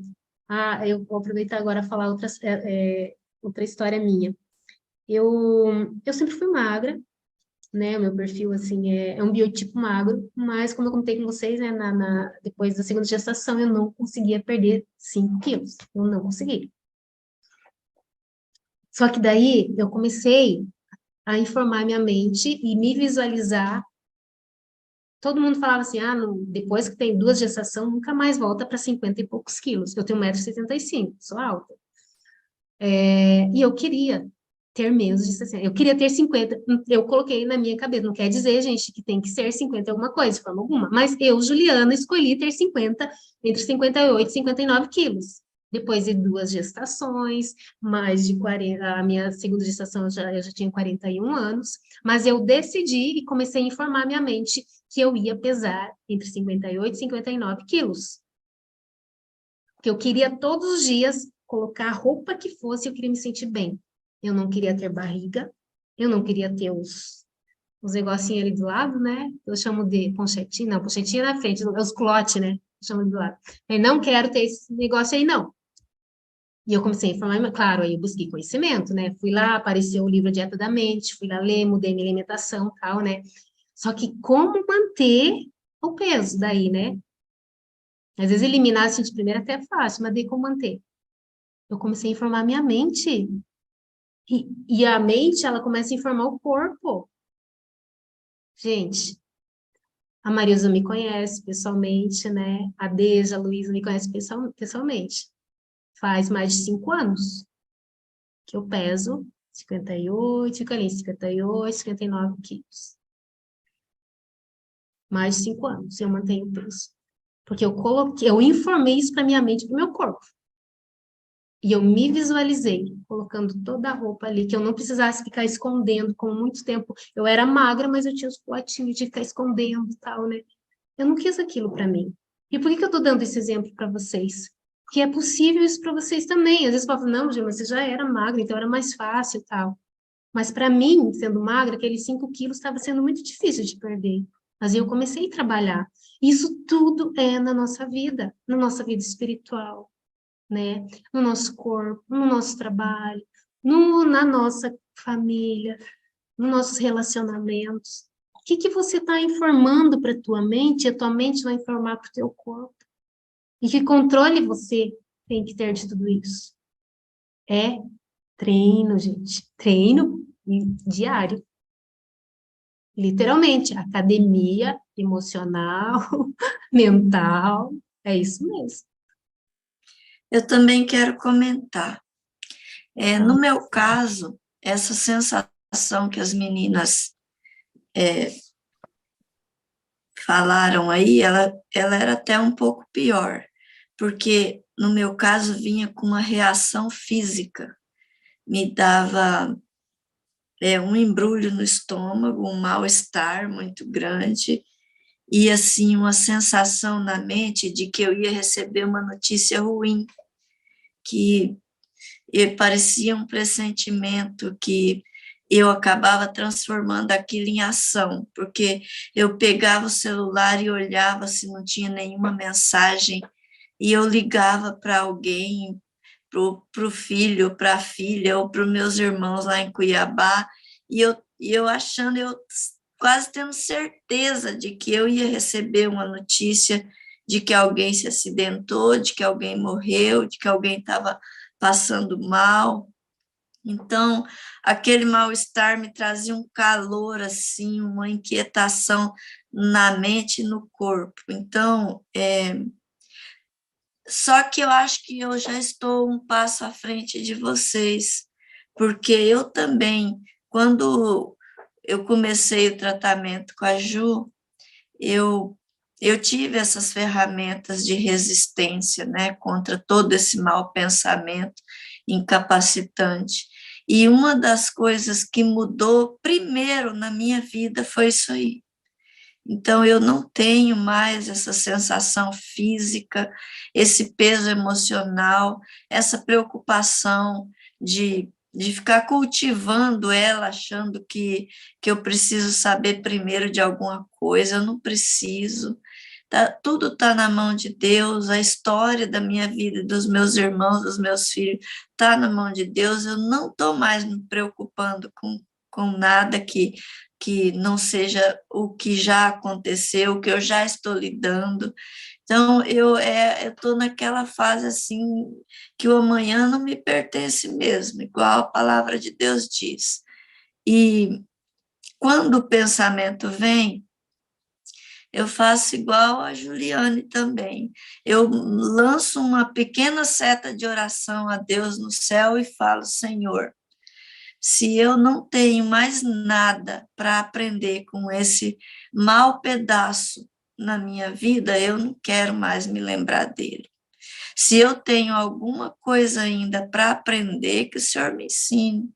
eu vou aproveitar agora e falar outra história minha. Eu sempre fui magra, né? O meu perfil, assim, é um biotipo magro, mas como eu contei com vocês, né, depois da segunda gestação, eu não conseguia perder 5 quilos. Eu não consegui. Só que daí, eu comecei a informar minha mente e me visualizar. Todo mundo falava assim, depois que tem 2 gestações, nunca mais volta para 50 e poucos quilos. Eu tenho 1,75 m, sou alta. E eu queria ter menos de 60. Eu queria ter 50. Eu coloquei na minha cabeça. Não quer dizer, gente, que tem que ser 50 alguma coisa, de forma alguma. Mas eu, Juliana, escolhi ter 50, entre 58 e 59 quilos. Depois de 2 gestações, mais de 40. A minha segunda gestação eu já tinha 41 anos. Mas eu decidi e comecei a informar minha mente que eu ia pesar entre 58 e 59 quilos. Que eu queria todos os dias colocar a roupa que fosse, eu queria me sentir bem. Eu não queria ter barriga, eu não queria ter os negocinhos ali do lado, né? Eu chamo de ponchetinha, não, ponchetinha na frente, os clotes, né? Eu chamo do lado. Eu não quero ter esse negócio aí, não. E eu comecei a informar, claro, aí eu busquei conhecimento, né? Fui lá, apareceu o livro Dieta da Mente, fui lá ler, mudei minha alimentação e tal, né? Só que como manter o peso daí, né? Às vezes eliminar assim de primeira até é fácil, mas daí como manter? Eu comecei a informar minha mente. E a mente, ela começa a informar o corpo. Gente, a Marisa me conhece pessoalmente, né? A Deja, a Luísa me conhece pessoalmente. Faz mais de 5 anos que eu peso 58, fica ali, 58, 59 quilos. Mais de 5 anos eu mantenho o peso. Porque eu informei isso para minha mente e para o meu corpo. E eu me visualizei colocando toda a roupa ali, que eu não precisasse ficar escondendo, como muito tempo. Eu era magra, mas eu tinha os potinhos de ficar escondendo e tal, né? Eu não quis aquilo para mim. E por que eu tô dando esse exemplo para vocês? Porque é possível isso para vocês também. Às vezes falam, não, Gê, mas você já era magra, então era mais fácil e tal. Mas para mim, sendo magra, aqueles 5 quilos estava sendo muito difícil de perder. Mas eu comecei a trabalhar. Isso tudo é na nossa vida espiritual, né? No nosso corpo, no nosso trabalho, na nossa família, nos nossos relacionamentos. O que você está informando para a tua mente, e a tua mente vai informar para o teu corpo. E que controle você tem que ter de tudo isso? É treino, gente. Treino diário. Literalmente, academia emocional, mental, é isso mesmo. Eu também quero comentar. No meu caso, essa sensação que as meninas falaram aí, ela era até um pouco pior, porque no meu caso vinha com uma reação física, me dava um embrulho no estômago, um mal-estar muito grande, e assim uma sensação na mente de que eu ia receber uma notícia ruim, que parecia um pressentimento que eu acabava transformando aquilo em ação, porque eu pegava o celular e olhava se não tinha nenhuma mensagem, e eu ligava para alguém, para o filho, para a filha, ou para os meus irmãos lá em Cuiabá, e eu achando, eu quase tendo certeza de que eu ia receber uma notícia de que alguém se acidentou, de que alguém morreu, de que alguém estava passando mal. Então, aquele mal-estar me trazia um calor, assim, uma inquietação na mente e no corpo. Então, só que eu acho que eu já estou um passo à frente de vocês, porque eu também, quando eu comecei o tratamento com a Ju, eu, eu tive essas ferramentas de resistência, né, contra todo esse mau pensamento incapacitante. E uma das coisas que mudou primeiro na minha vida foi isso aí. Então, eu não tenho mais essa sensação física, esse peso emocional, essa preocupação de ficar cultivando ela, achando que eu preciso saber primeiro de alguma coisa. Eu não preciso. Tudo está na mão de Deus, a história da minha vida, dos meus irmãos, dos meus filhos, está na mão de Deus. Eu não estou mais me preocupando com nada que não seja o que já aconteceu, o que eu já estou lidando. Então, eu estou naquela fase assim, que o amanhã não me pertence mesmo, igual a palavra de Deus diz. E quando o pensamento vem, eu faço igual a Juliane também. Eu lanço uma pequena seta de oração a Deus no céu e falo: Senhor, se eu não tenho mais nada para aprender com esse mau pedaço na minha vida, eu não quero mais me lembrar dele. Se eu tenho alguma coisa ainda para aprender, que o Senhor me ensine.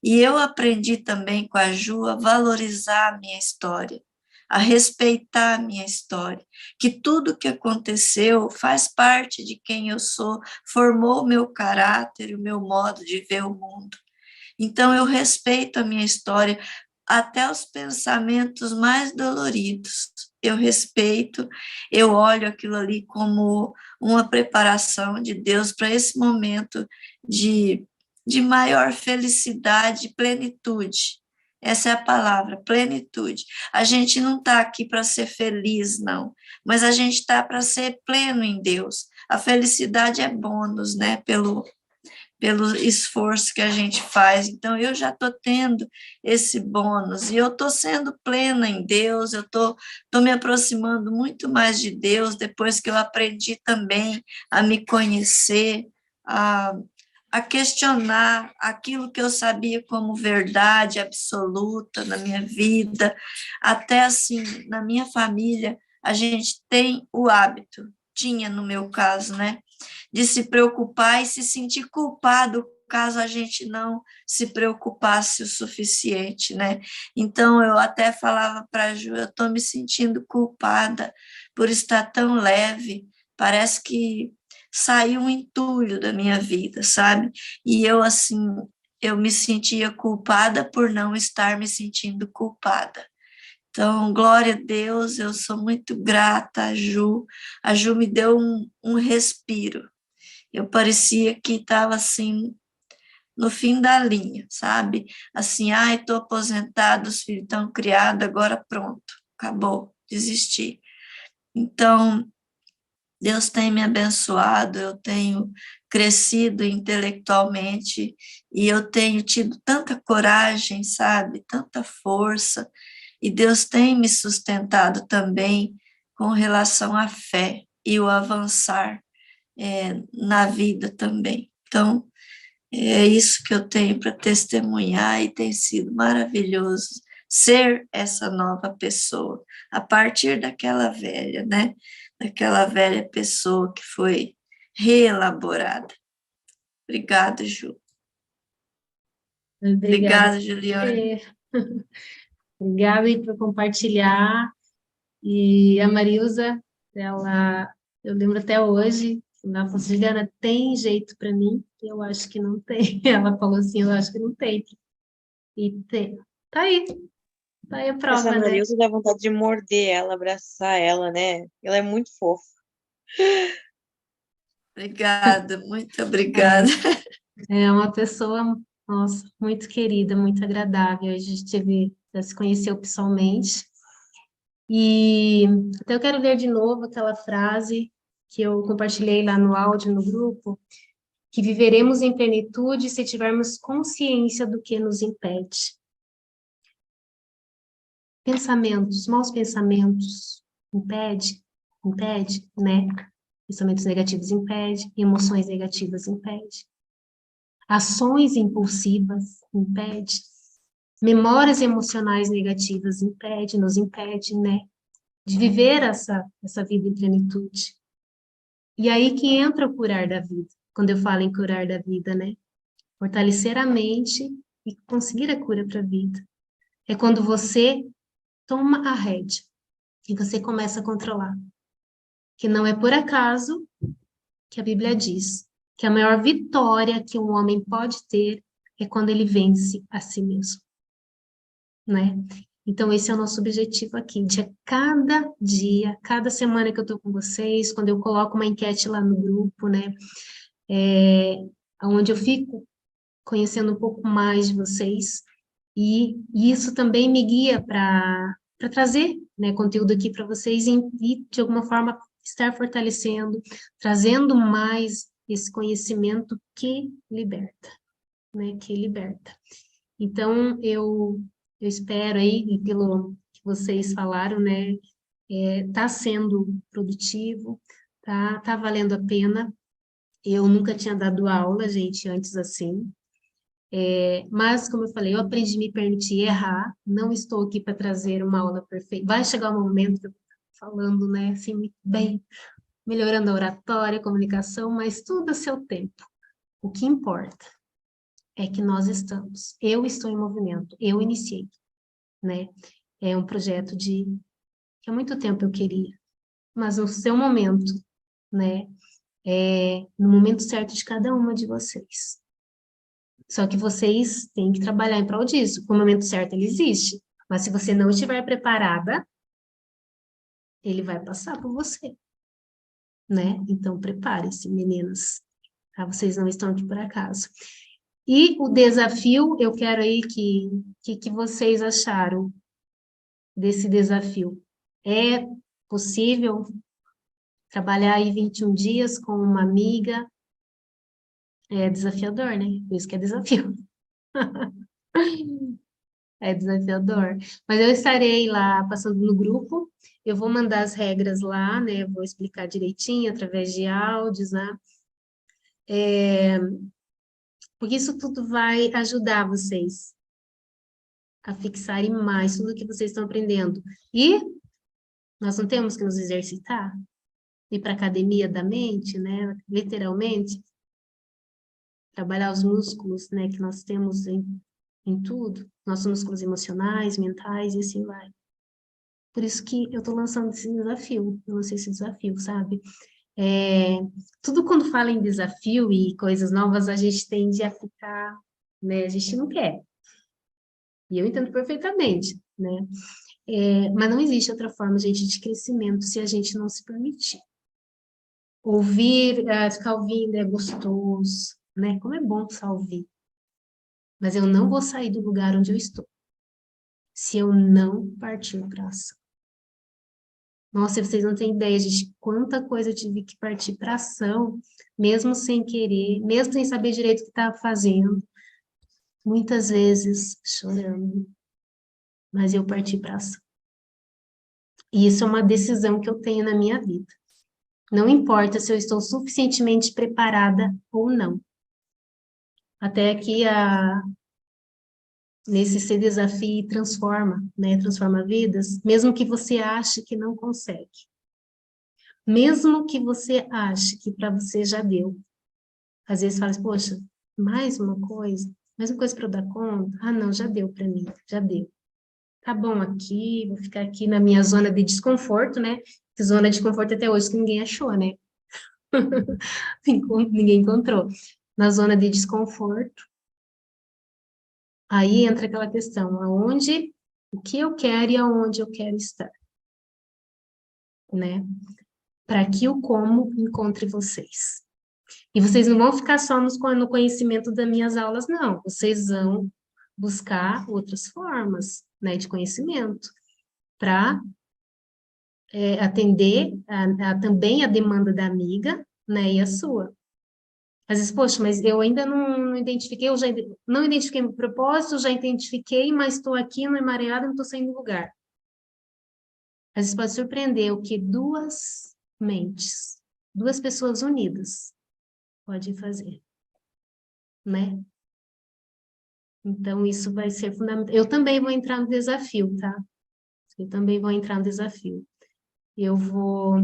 E eu aprendi também com a Ju a valorizar a minha história, a respeitar a minha história, que tudo que aconteceu faz parte de quem eu sou, formou o meu caráter, o meu modo de ver o mundo. Então, eu respeito a minha história, até os pensamentos mais doloridos. Eu respeito, eu olho aquilo ali como uma preparação de Deus para esse momento de maior felicidade e plenitude. Essa é a palavra, plenitude. A gente não está aqui para ser feliz, não, mas a gente está para ser pleno em Deus. A felicidade é bônus, né, pelo esforço que a gente faz. Então, eu já estou tendo esse bônus, e eu estou sendo plena em Deus, eu estou me aproximando muito mais de Deus, depois que eu aprendi também a me conhecer, a questionar aquilo que eu sabia como verdade absoluta na minha vida. Até assim, na minha família, a gente tem o hábito, tinha no meu caso, né, de se preocupar e se sentir culpado caso a gente não se preocupasse o suficiente, né? Então, eu até falava para a Ju, eu estou me sentindo culpada por estar tão leve, parece que saiu um entulho da minha vida, sabe? E eu, assim, eu me sentia culpada por não estar me sentindo culpada. Então, glória a Deus, eu sou muito grata a Ju. A Ju me deu um respiro. Eu parecia que estava assim, no fim da linha, sabe? Assim, ai, estou aposentada, os filhos estão criados, agora pronto, acabou, desisti. Então, Deus tem me abençoado, eu tenho crescido intelectualmente e eu tenho tido tanta coragem, sabe? Tanta força. E Deus tem me sustentado também com relação à fé e o avançar na vida também. Então, é isso que eu tenho para testemunhar e tem sido maravilhoso ser essa nova pessoa, a partir daquela velha, né? Daquela velha pessoa que foi reelaborada. Obrigada, Ju. Obrigada, Juliana. Obrigada por compartilhar. E a Marilza, ela, eu lembro até hoje, ela falou assim: Juliana, tem jeito para mim? Eu acho que não tem. Ela falou assim: eu acho que não tem. E tem. Tá aí a prova, Essa né? Marilza dá vontade de morder ela, abraçar ela, né? Ela é muito fofa. Obrigada, muito obrigada. É uma pessoa, nossa, muito querida, muito agradável. A gente teve já se conheceu pessoalmente. E então eu quero ler de novo aquela frase que eu compartilhei lá no áudio, no grupo, que viveremos em plenitude se tivermos consciência do que nos impede. Pensamentos, maus pensamentos, impede, né? Pensamentos negativos impede, emoções negativas impede. Ações impulsivas impede. Memórias emocionais negativas nos impede, né? De viver essa vida em plenitude. E aí que entra o curar da vida, quando eu falo em curar da vida, né? Fortalecer a mente e conseguir a cura para a vida. É quando você toma a rédea e você começa a controlar. Que não é por acaso que a Bíblia diz que a maior vitória que um homem pode ter é quando ele vence a si mesmo, né? Então, esse é o nosso objetivo aqui, de a cada dia, cada semana que eu estou com vocês, quando eu coloco uma enquete lá no grupo, né? Onde eu fico conhecendo um pouco mais de vocês, e isso também me guia para trazer, né, conteúdo aqui para vocês e, de alguma forma, estar fortalecendo, trazendo mais esse conhecimento que liberta, né, que liberta. Então, eu espero aí, e pelo que vocês falaram, né, tá sendo produtivo, tá valendo a pena. Eu nunca tinha dado aula, gente, antes assim, mas, como eu falei, eu aprendi a me permitir errar, não estou aqui para trazer uma aula perfeita. Vai chegar um momento que eu estou falando, né, assim, muito bem, melhorando a oratória, a comunicação, mas tudo a seu tempo. O que importa é que nós estamos, eu estou em movimento, eu iniciei, né? É um projeto que há muito tempo eu queria, mas no seu momento, né? No momento certo de cada uma de vocês. Só que vocês têm que trabalhar em prol disso. O momento certo, ele existe. Mas se você não estiver preparada, ele vai passar por você, né? Então, prepare-se, meninas. Tá? Vocês não estão aqui por acaso. E o desafio, eu quero aí que vocês acharam desse desafio. É possível trabalhar aí 21 dias com uma amiga? É desafiador, né? Por isso que é desafio. É desafiador. Mas eu estarei lá passando no grupo, eu vou mandar as regras lá, né? Vou explicar direitinho através de áudios, né? Porque isso tudo vai ajudar vocês a fixarem mais tudo que vocês estão aprendendo. E nós não temos que nos exercitar, ir para a academia da mente, né? Literalmente, trabalhar os músculos, né? Que nós temos em tudo, nossos músculos emocionais, mentais e assim vai. Por isso que eu estou lançando esse desafio, eu lancei esse desafio, sabe? Tudo quando fala em desafio e coisas novas, a gente tende a ficar, né? A gente não quer. E eu entendo perfeitamente, né? Mas não existe outra forma, gente, de crescimento se a gente não se permitir. Ouvir, ficar ouvindo é gostoso, né? Como é bom só ouvir. Mas eu não vou sair do lugar onde eu estou se eu não partir para a ação. Nossa, vocês não têm ideia de quanta coisa eu tive que partir para ação, mesmo sem querer, mesmo sem saber direito o que estava fazendo. Muitas vezes chorando, mas eu parti para ação. E isso é uma decisão que eu tenho na minha vida. Não importa se eu estou suficientemente preparada ou não. Até que nesse Se Desafie e Transforma, né? Transforma vidas, mesmo que você ache que não consegue. Mesmo que você ache que para você já deu. Às vezes fala assim, poxa, mais uma coisa para eu dar conta? Ah, não, já deu para mim, já deu. Tá bom aqui, vou ficar aqui na minha zona de desconforto, né? Zona de conforto até hoje que ninguém achou, né? Ninguém encontrou. Na zona de desconforto, aí entra aquela questão, o que eu quero e aonde eu quero estar, né? Para que o como encontre vocês. E vocês não vão ficar só no conhecimento das minhas aulas, não. Vocês vão buscar outras formas, né, de conhecimento, para atender também a demanda da amiga, né, e a sua. Às vezes, poxa, mas eu ainda não identifiquei, eu já não identifiquei meu propósito, já identifiquei, mas estou aqui no emaranhado, não estou saindo do lugar. Às vezes pode surpreender o que duas mentes, duas pessoas unidas podem fazer, né? Então, isso vai ser fundamental. Eu também vou entrar no desafio, tá? Eu também vou entrar no desafio. Eu vou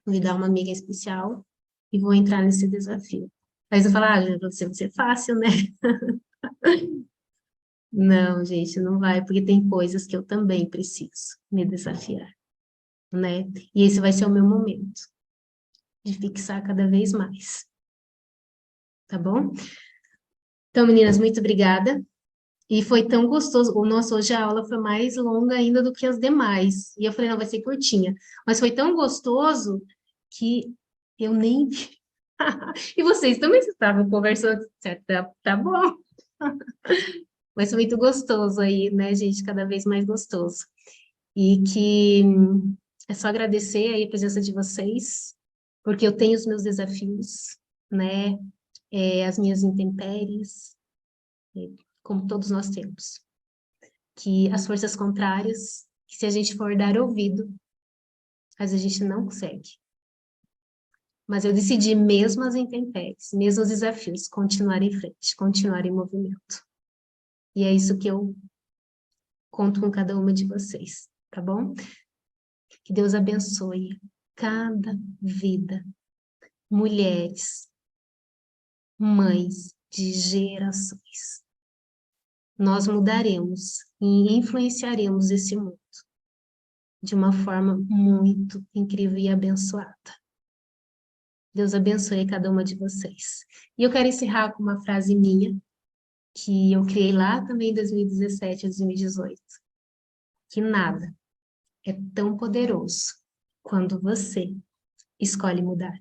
ligar uma amiga especial e vou entrar nesse desafio. Aí você fala, vai ser fácil, né? Não, gente, não vai, porque tem coisas que eu também preciso me desafiar, né? E esse vai ser o meu momento de fixar cada vez mais, tá bom? Então, meninas, muito obrigada. E foi tão gostoso. Hoje a aula foi mais longa ainda do que as demais. E eu falei, não, vai ser curtinha. Mas foi tão gostoso que eu nem vi. E vocês também estavam conversando, certo? Tá bom. Mas foi muito gostoso aí, né, gente? Cada vez mais gostoso. E que é só agradecer aí a presença de vocês, porque eu tenho os meus desafios, né? As minhas intempéries, como todos nós temos. Que as forças contrárias, que se a gente for dar ouvido, às vezes a gente não consegue. Mas eu decidi, mesmo as intempéries, mesmo os desafios, continuar em frente, continuar em movimento. E é isso que eu conto com cada uma de vocês, tá bom? Que Deus abençoe cada vida, mulheres, mães de gerações. Nós mudaremos e influenciaremos esse mundo de uma forma muito incrível e abençoada. Deus abençoe cada uma de vocês. E eu quero encerrar com uma frase minha, que eu criei lá também em 2017 a 2018, que nada é tão poderoso quando você escolhe mudar.